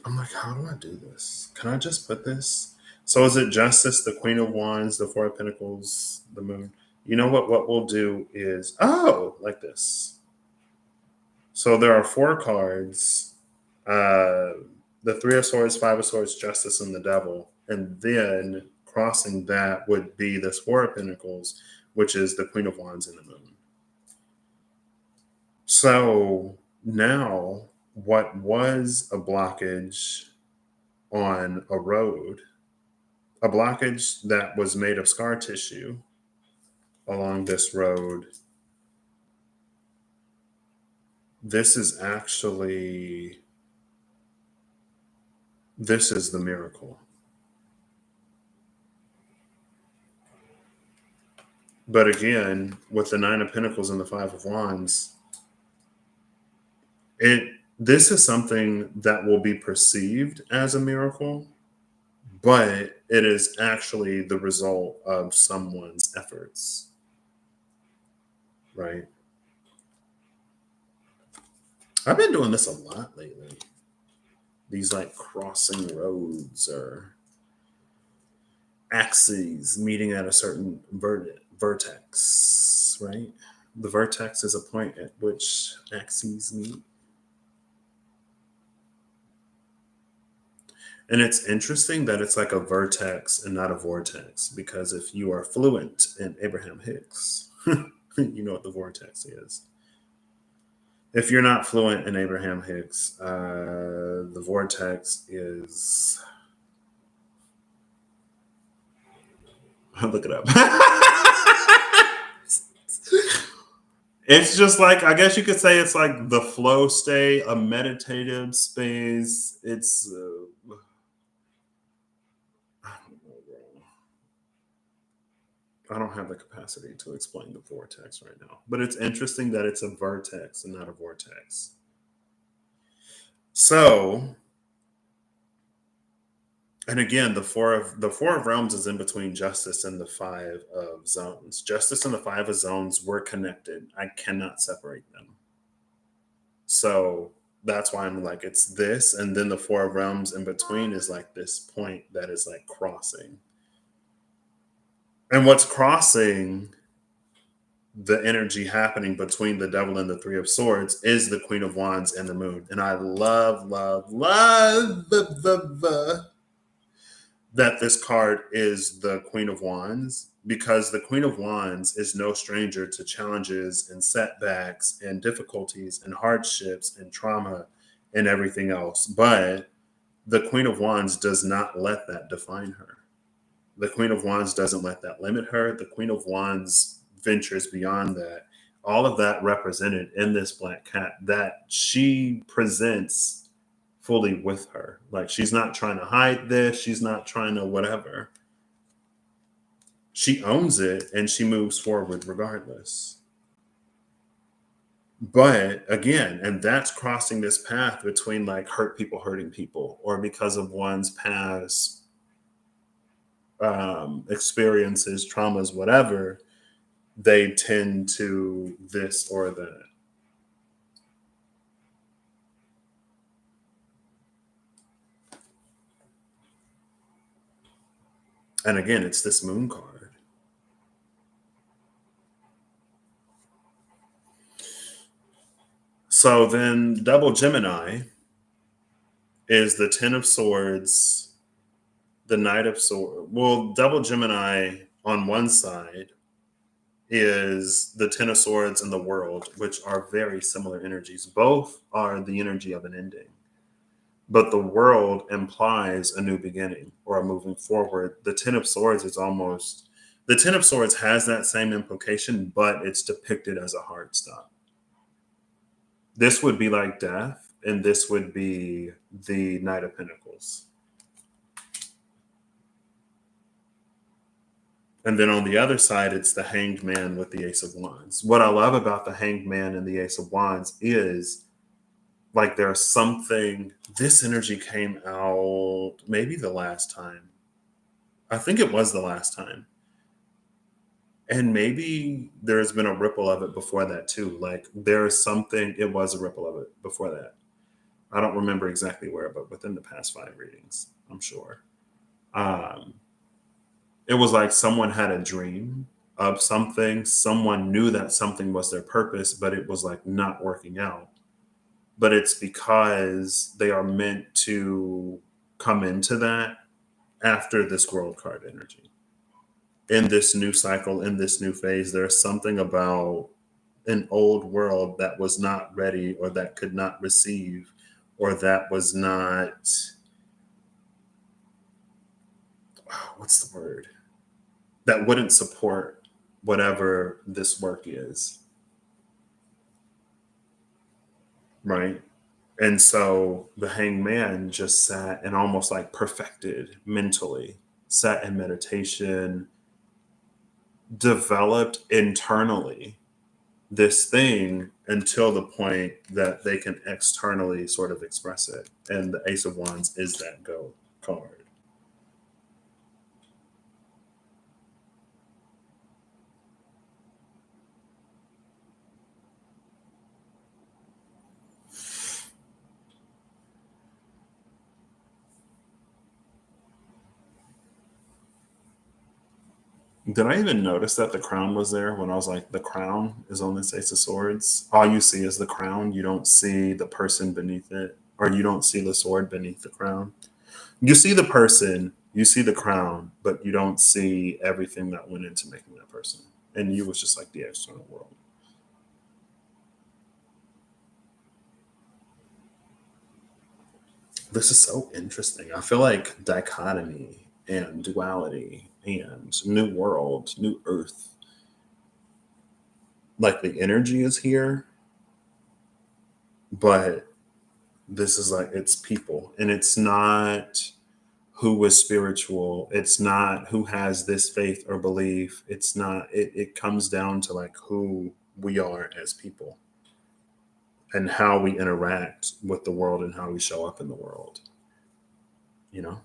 I'm like, how do I do this? Can I just put this? So is it justice, the Queen of Wands, the Four of Pentacles, the Moon? You know what? What we'll do is, like this. So there are four cards, uh, the Three of Swords, Five of Swords, Justice, and the Devil. And then crossing that would be this Four of Pentacles, which is the Queen of Wands and the Moon. So now, what was a blockage on a road, a blockage that was made of scar tissue along this road, this is actually, this is the miracle. But again, with the Nine of Pentacles and the Five of Wands, this is something that will be perceived as a miracle, but it is actually the result of someone's efforts, right? I've been doing this a lot lately. These like crossing roads or axes meeting at a certain vertex, right? The vertex is a point at which axes meet. And it's interesting that it's like a vertex and not a vortex, because if you are fluent in Abraham Hicks, you know what the vortex is. If you're not fluent in Abraham Hicks, the vortex is. Look it up. It's just like, I guess you could say it's like the flow state, a meditative space. It's I don't know, bro. I don't have the capacity to explain the vortex right now, but it's interesting that it's a vertex and not a vortex. So, and again, the four of realms is in between justice and the five of zones. Justice and the five of zones were connected. I cannot separate them. So that's why I'm like, it's this, and then the four of realms in between is like this point that is like crossing. And what's crossing the energy happening between the devil and the three of swords is the Queen of Wands and the Moon. And I love, love, love that this card is the Queen of Wands, because the Queen of Wands is no stranger to challenges and setbacks and difficulties and hardships and trauma and everything else. But the Queen of Wands does not let that define her. The Queen of Wands doesn't let that limit her. The Queen of Wands ventures beyond that. All of that represented in this black cat that she presents fully with her. Like, she's not trying to hide this. She's not trying to whatever. She owns it and she moves forward regardless. But again, and that's crossing this path between like hurt people hurting people, or because of one's past experiences, traumas, whatever, they tend to this or that. And again, it's this moon card. So then double Gemini is the 10 of swords, the knight of swords. Well, double Gemini on one side is the 10 of swords and the world, which are very similar energies. Both are the energy of an ending. But the world implies a new beginning or a moving forward. The 10 of swords is almost, the 10 of swords has that same implication, but it's depicted as a hard stop. This would be like death, and this would be the Knight of Pentacles. And then on the other side, it's the Hanged Man with the Ace of Wands. What I love about the Hanged Man and the Ace of Wands is like there's something, this energy came out maybe the last time. I think it was the last time. And maybe there's been a ripple of it before that too. Like there's something, it was a ripple of it before that. I don't remember exactly where, but within the past 5 readings, I'm sure. Um, it was like someone had a dream of something. Someone knew that something was their purpose, but it was like not working out. But it's because they are meant to come into that after this world card energy. In this new cycle, in this new phase, there's something about an old world that was not ready or that could not receive or that was not, what's the word? That wouldn't support whatever this work is. Right. And so the hanged man just sat and almost like perfected mentally, sat in meditation, developed internally this thing until the point that they can externally sort of express it. And the Ace of Wands is that go card. Did I even notice that the crown was there when I was like, the crown is on this Ace of Swords? All you see is the crown. You don't see the person beneath it, or you don't see the sword beneath the crown. You see the person, you see the crown, but you don't see everything that went into making that person. And you was just like the external world. This is so interesting. I feel like dichotomy and duality and new world, new earth, like the energy is here, but this is like it's people and it's not who was spiritual, it's not who has this faith or belief, it's not it comes down to like who we are as people and how we interact with the world and how we show up in the world, you know.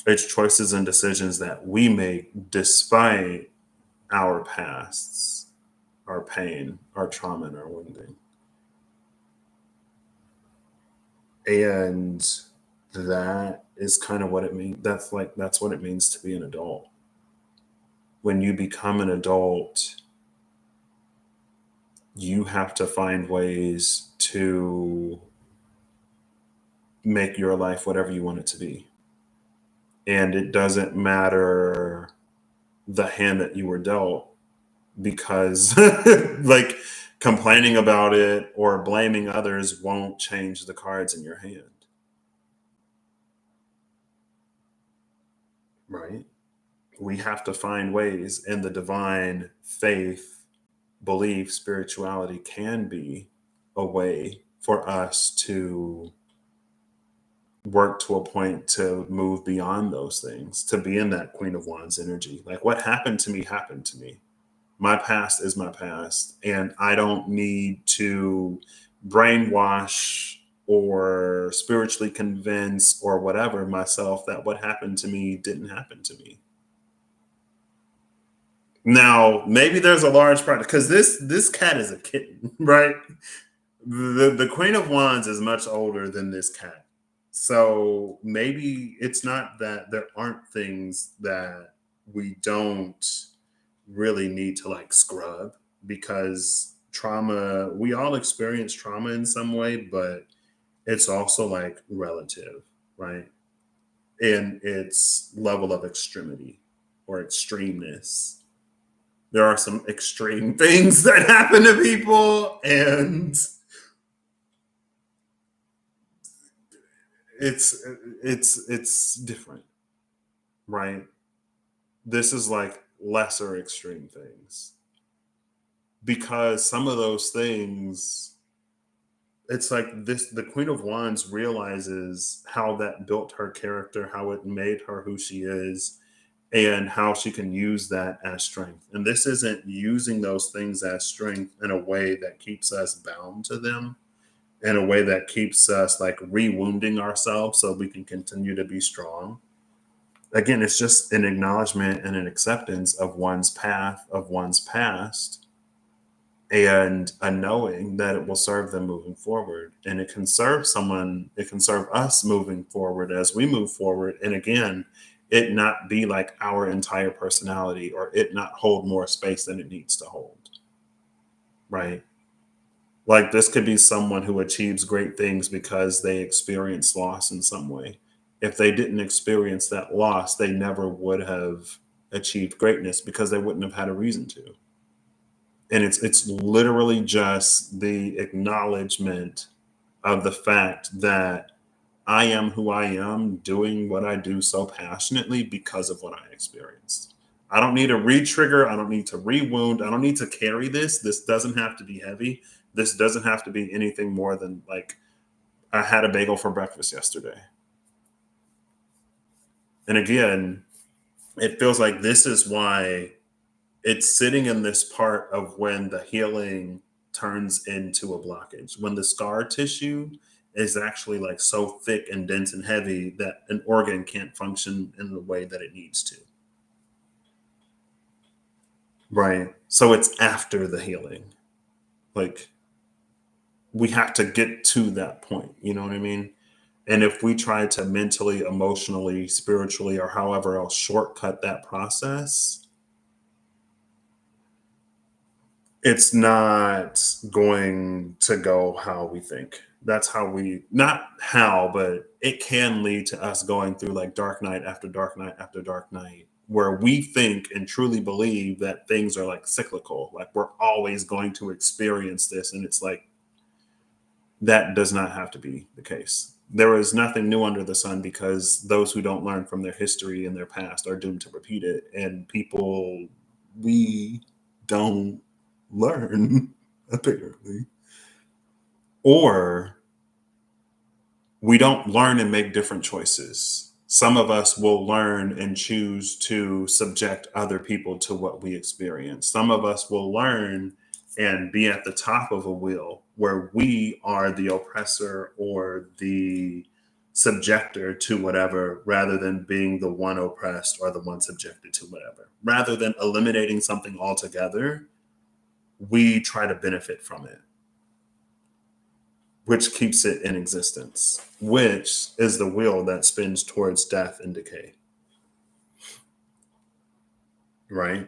It's choices and decisions that we make despite our pasts, our pain, our trauma, and our wounding. And that is kind of what it means. That's what it means to be an adult. When you become an adult, you have to find ways to make your life whatever you want it to be. And it doesn't matter the hand that you were dealt because like complaining about it or blaming others won't change the cards in your hand. Right? We have to find ways, and the divine faith, belief, spirituality can be a way for us to work to a point to move beyond those things, to be in that Queen of Wands energy. Like what happened to me happened to me. My past is my past, and I don't need to brainwash or spiritually convince or whatever myself that what happened to me didn't happen to me. Now, maybe there's a large part because this cat is a kitten, right? The Queen of Wands is much older than this cat. So maybe it's not that there aren't things that we don't really need to like scrub because trauma, we all experience trauma in some way, but it's also like relative, right? And its level of extremity or extremeness. There are some extreme things that happen to people, and it's it's different, right? This is like lesser extreme things because some of those things, it's like this, the Queen of Wands realizes how that built her character, how it made her who she is, and how she can use that as strength. And this isn't using those things as strength in a way that keeps us bound to them, in a way that keeps us like re-wounding ourselves so we can continue to be strong. Again, it's just an acknowledgement and an acceptance of one's path, of one's past, and a knowing that it will serve them moving forward. And it can serve someone, it can serve us moving forward as we move forward. And again, it not be like our entire personality, or it not hold more space than it needs to hold, right? Like this could be someone who achieves great things because they experience loss in some way. If they didn't experience that loss, they never would have achieved greatness because they wouldn't have had a reason to. And it's literally just the acknowledgement of the fact that I am who I am, doing what I do so passionately because of what I experienced. I don't need a re-trigger. I don't need to re-wound. I don't need to carry this. This doesn't have to be heavy. This doesn't have to be anything more than like I had a bagel for breakfast yesterday. And again, it feels like this is why it's sitting in this part of when the healing turns into a blockage, when the scar tissue is actually like so thick and dense and heavy that an organ can't function in the way that it needs to. Right. So it's after the healing. Like we have to get to that point. You know what I mean? And if we try to mentally, emotionally, spiritually, or however else shortcut that process, it's not going to go how we think. That's how we, not how, but it can lead to us going through like dark night after dark night after dark night, where we think and truly believe that things are like cyclical, like we're always going to experience this. And it's like, that does not have to be the case. There is nothing new under the sun because those who don't learn from their history and their past are doomed to repeat it. And people, we don't learn, apparently. Or we don't learn and make different choices. Some of us will learn and choose to subject other people to what we experience. Some of us will learn and be at the top of a wheel where we are the oppressor or the subjector to whatever, rather than being the one oppressed or the one subjected to whatever. Rather than eliminating something altogether, we try to benefit from it, which keeps it in existence, which is the wheel that spins towards death and decay. Right?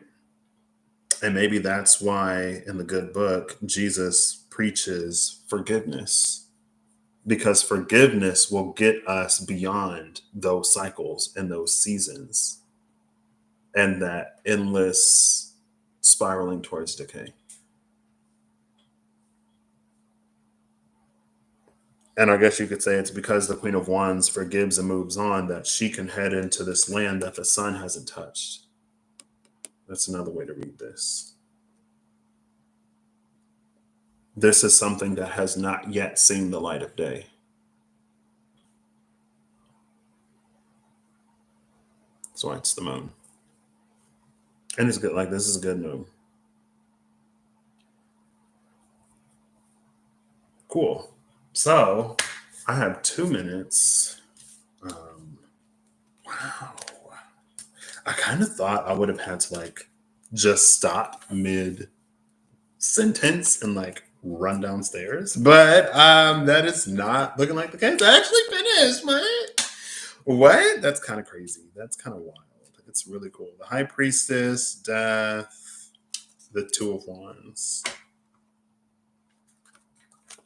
And maybe that's why in the good book, Jesus preaches forgiveness, because forgiveness will get us beyond those cycles and those seasons and that endless spiraling towards decay. And I guess you could say it's because the Queen of Wands forgives and moves on that she can head into this land that the sun hasn't touched. That's another way to read this. This is something that has not yet seen the light of day. That's why it's the moon. And it's good. Like, this is a good moon. Cool. So I have 2 minutes. Wow. I kind of thought I would have had to like just stop mid sentence and like run downstairs, but that is not looking like the case. I actually finished, man. What? That's kind of crazy. That's kind of wild. It's really cool. The High Priestess, Death, the Two of Wands,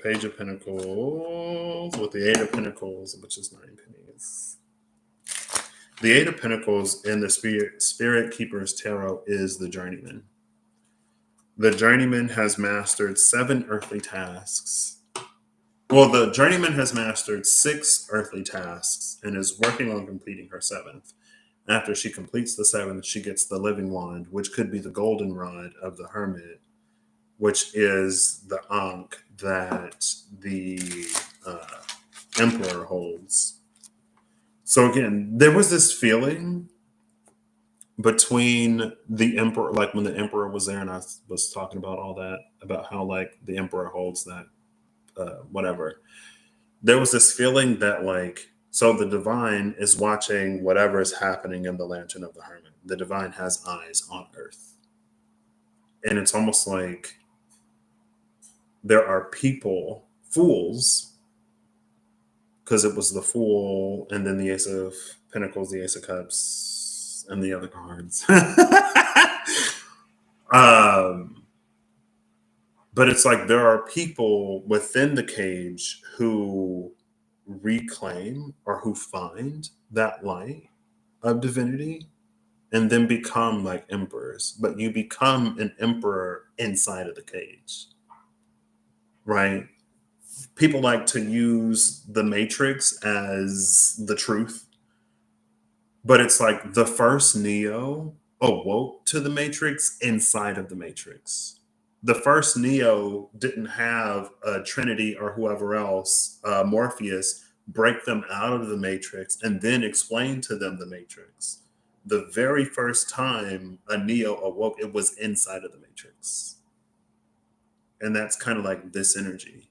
Page of Pentacles with the Eight of Pentacles, which is 9 pennies. The Eight of Pentacles in the Spirit Keeper's Tarot is the Journeyman. The Journeyman has mastered 7 earthly tasks. Well, the Journeyman has mastered 6 earthly tasks and is working on completing her 7th. After she completes the 7th, she gets the Living Wand, which could be the Golden Rod of the Hermit, which is the Ankh that the Emperor holds. So again, there was this feeling between the emperor, like when the emperor was there, and I was talking about all that, about how like the emperor holds that whatever. There was this feeling that like, so the divine is watching whatever is happening in the lantern of the hermit. The divine has eyes on earth, and it's almost like there are people, fools, because it was the Fool, and then the Ace of Pentacles, the Ace of Cups, and the other cards. um, but it's like there are people within the cage who reclaim or who find that light of divinity and then become like emperors. But you become an emperor inside of the cage, right? People like to use the Matrix as the truth, but it's like the first Neo awoke to the Matrix inside of the Matrix. The first Neo didn't have a Trinity or whoever else, Morpheus, break them out of the Matrix and then explain to them the Matrix. The very first time a Neo awoke, it was inside of the Matrix. And that's kind of like this energy.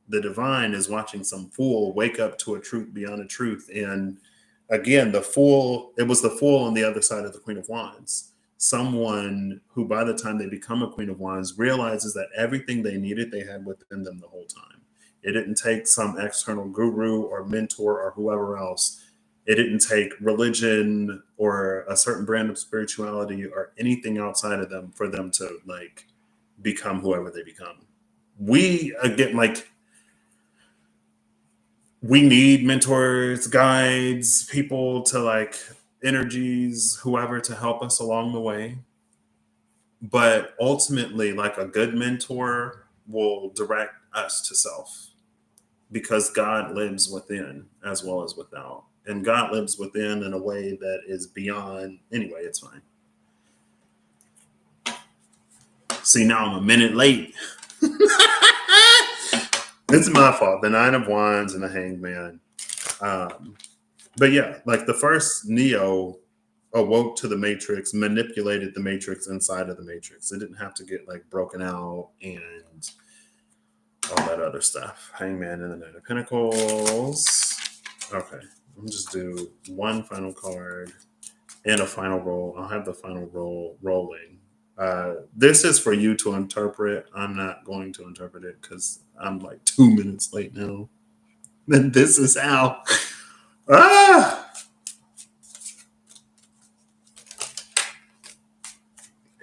The divine is watching some fool wake up to a truth beyond a truth. And again, the fool, it was the fool on the other side of the Queen of Wands. Someone who, by the time they become a Queen of Wands, realizes that everything they needed, they had within them the whole time. It didn't take some external guru or mentor or whoever else. It didn't take religion or a certain brand of spirituality or anything outside of them for them to like become whoever they become. We, again, like, we need mentors, guides, people to like energies, whoever to help us along the way. But ultimately, like a good mentor will direct us to self because God lives within as well as without. And God lives within in a way that is beyond. Anyway, it's fine. See, now I'm a minute late. It's my fault. The Nine of Wands and the Hanged Man. But yeah, like the first Neo awoke to the Matrix, manipulated the Matrix inside of the Matrix. It didn't have to get like broken out and all that other stuff. Hangman and the Knight of Pentacles. Okay, I'll just do one final card and a final roll. I'll have the final roll rolling. This is for you to interpret. I'm not going to interpret it because I'm like 2 minutes late now. And this is how.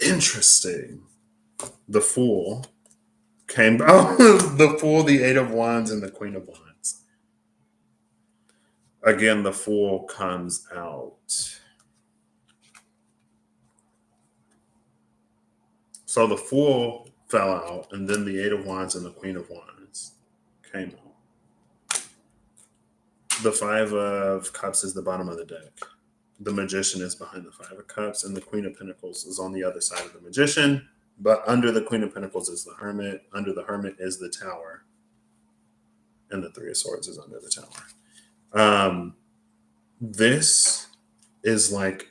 Interesting. The Fool came. Oh, the Fool, the Eight of Wands, and the Queen of Wands. Again, the Fool comes out. So the Fool fell out, and then the Eight of Wands and the Queen of Wands came out. The Five of Cups is the bottom of the deck. The Magician is behind the Five of Cups, and the Queen of Pentacles is on the other side of the Magician. But under the Queen of Pentacles is the Hermit. Under the Hermit is the Tower. And the Three of Swords is under the Tower. This is like...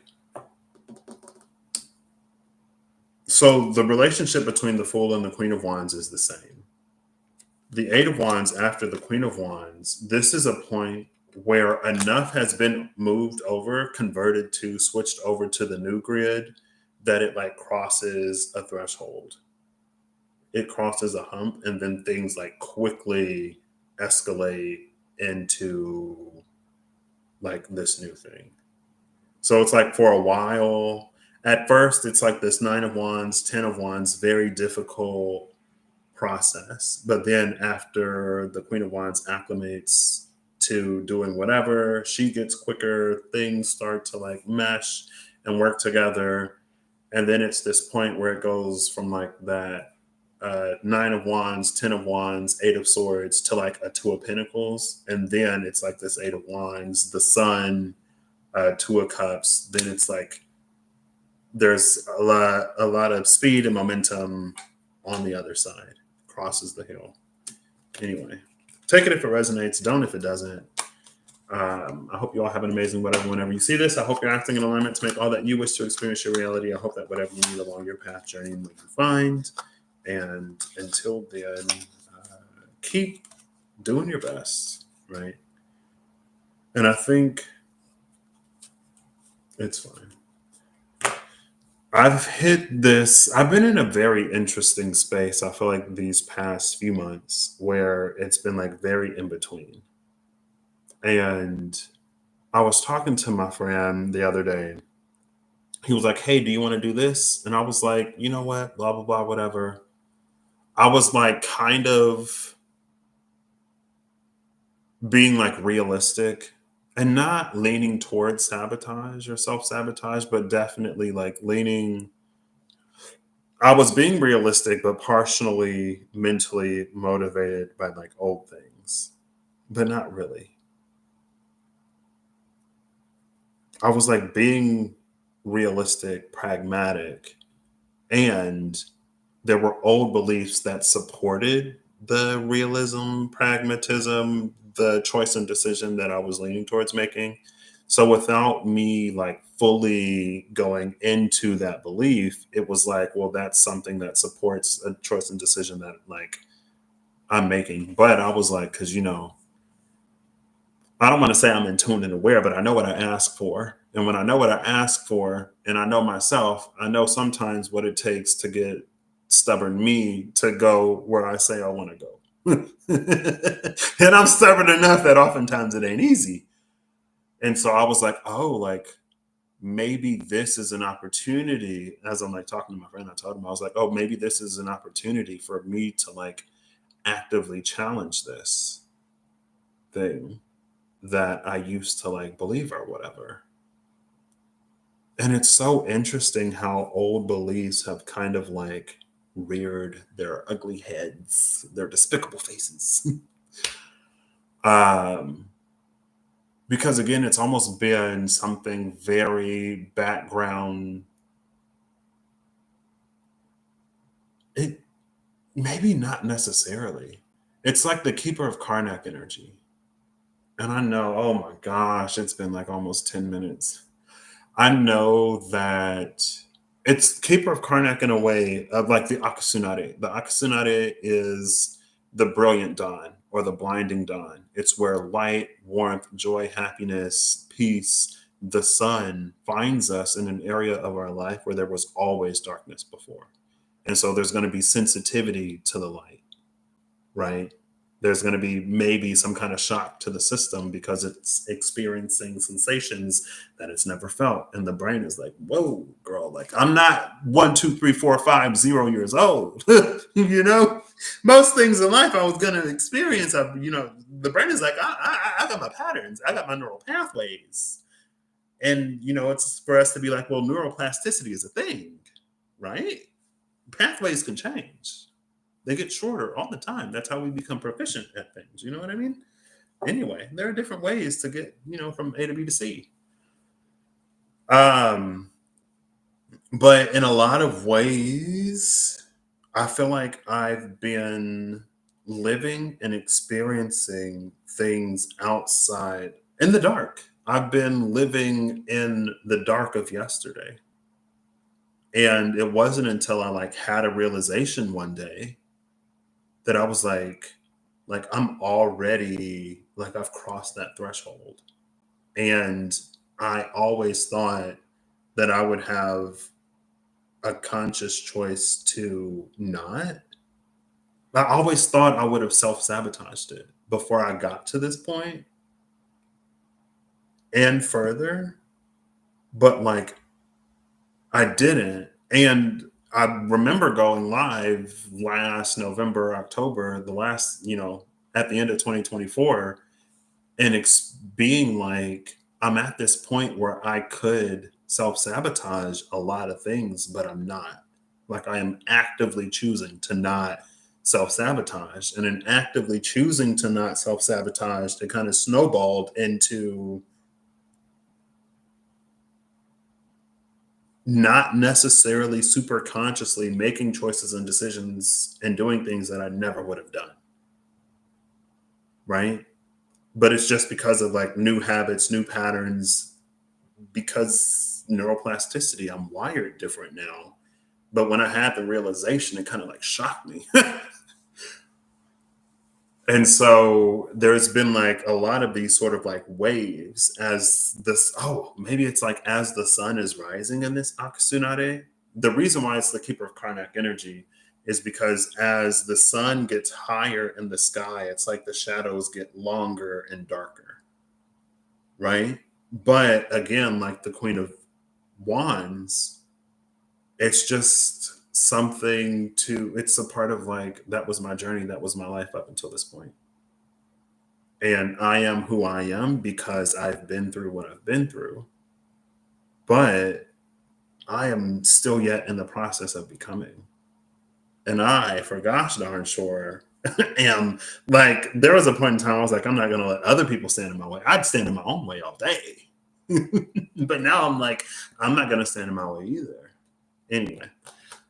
So the relationship between the Fool and the Queen of Wands is the same. The Eight of Wands after the Queen of Wands, this is a point where enough has been moved over, converted to, switched over to the new grid that it like crosses a threshold. It crosses a hump, and then things like quickly escalate into like this new thing. So it's like for a while, at first it's like this Nine of Wands, 10 of Wands, very difficult process. But then after the Queen of Wands acclimates to doing whatever, she gets quicker, things start to like mesh and work together. And then it's this point where it goes from like that Nine of Wands, 10 of Wands, Eight of Swords to like a Two of Pentacles. And then it's like this Eight of Wands, the Sun, Two of Cups. Then it's like there's a lot of speed and momentum on the other side. Crosses the hill. Anyway, take it if it resonates. Don't if it doesn't. I hope you all have an amazing whatever whenever you see this. I hope you're acting in alignment to make all that you wish to experience your reality. I hope that whatever you need along your path journey will you find. And until then, keep doing your best, right? And I think it's fine. I've been in a very interesting space. I feel like these past few months where it's been like very in between. And I was talking to my friend the other day. He was like, "Hey, do you want to do this?" And I was like, "You know what? Blah, blah, blah, whatever." I was like, kind of being like realistic and not leaning towards sabotage or self sabotage, but definitely like leaning. I was being realistic, but partially mentally motivated by like old things, but not really. I was like being realistic, pragmatic, and there were old beliefs that supported the realism, pragmatism, the choice and decision that I was leaning towards making. So without me like fully going into that belief, it was like, well, that's something that supports a choice and decision that like I'm making. But I was like, because I don't want to say I'm in tune and aware, but I know what I ask for. And when I know what I ask for and I know myself, I know sometimes what it takes to get stubborn me to go where I say I want to go. And I'm stubborn enough that oftentimes it ain't easy. And so I was like, oh, like maybe this is an opportunity. As I'm like talking to my friend, I told him, I was like, oh, maybe this is an opportunity for me to like actively challenge this thing that I used to like believe or whatever. And it's so interesting how old beliefs have kind of like reared their ugly heads, their despicable faces. um, because again, it's almost been something very background. It maybe not necessarily. It's like the keeper of Karnak energy. And I know, oh my gosh, it's been like almost 10 minutes. I know that it's Keeper of Karnak in a way of like the Akasunare. The Akasunare is the brilliant dawn or the blinding dawn. It's where light, warmth, joy, happiness, peace, the sun finds us in an area of our life where there was always darkness before. And so there's going to be sensitivity to the light, right? There's going to be maybe some kind of shock to the system because it's experiencing sensations that it's never felt. And the brain is like, whoa, girl, like I'm not 1, 2, 3, 4, 5, 0 years old. Most things in life I was going to experience. The brain is like, I got my patterns, I got my neural pathways. And, it's for us to be like, well, neuroplasticity is a thing, right? Pathways can change. They get shorter all the time. That's how we become proficient at things. You know what I mean? Anyway, there are different ways to get, from A to B to C. Um, but in a lot of ways, I feel like I've been living and experiencing things outside in the dark. I've been living in the dark of yesterday. And it wasn't until I like had a realization one day that I was like I'm already like I've crossed that threshold. And I always thought that I would have a conscious choice to not. I always thought I would have self-sabotaged it before I got to this point and further, but like I didn't. And I remember going live last November, October, at the end of 2024, and being like, I'm at this point where I could self sabotage a lot of things, but I'm not. Like, I am actively choosing to not self sabotage. And in actively choosing to not self sabotage, it kind of snowballed into not necessarily super consciously making choices and decisions and doing things that I never would have done. Right. but it's just because of like new habits, new patterns, because neuroplasticity, I'm wired different now. But when I had the realization, it kind of like shocked me. And so there's been like a lot of these sort of like waves as this, oh, maybe it's like as the sun is rising in this Akasunare. The reason why it's the keeper of Karnak energy is because as the sun gets higher in the sky, it's like the shadows get longer and darker, right? But again, like the Queen of Wands, it's just something to, it's a part of like, that was my journey, that was my life up until this point. And I am who I am because I've been through what I've been through. But I am still yet in the process of becoming. And I, for gosh darn sure, am like, there was a point in time I was like, I'm not going to let other people stand in my way. I'd stand in my own way all day. But now I'm like, I'm not going to stand in my way either. Anyway,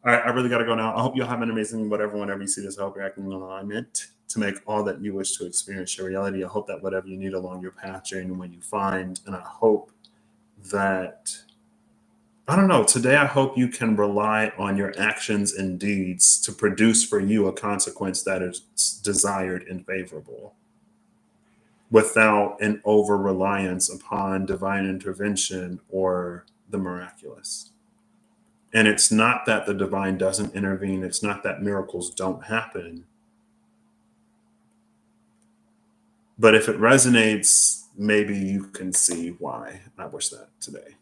all right, I really got to go now. I hope you'll have an amazing whatever, whenever you see this. I hope you're acting in alignment to make all that you wish to experience your reality. I hope that whatever you need along your path, journey, when you find, and I hope that, I don't know, today I hope you can rely on your actions and deeds to produce for you a consequence that is desired and favorable without an over reliance upon divine intervention or the miraculous. And it's not that the divine doesn't intervene, it's not that miracles don't happen. But if it resonates, maybe you can see why I wish that today.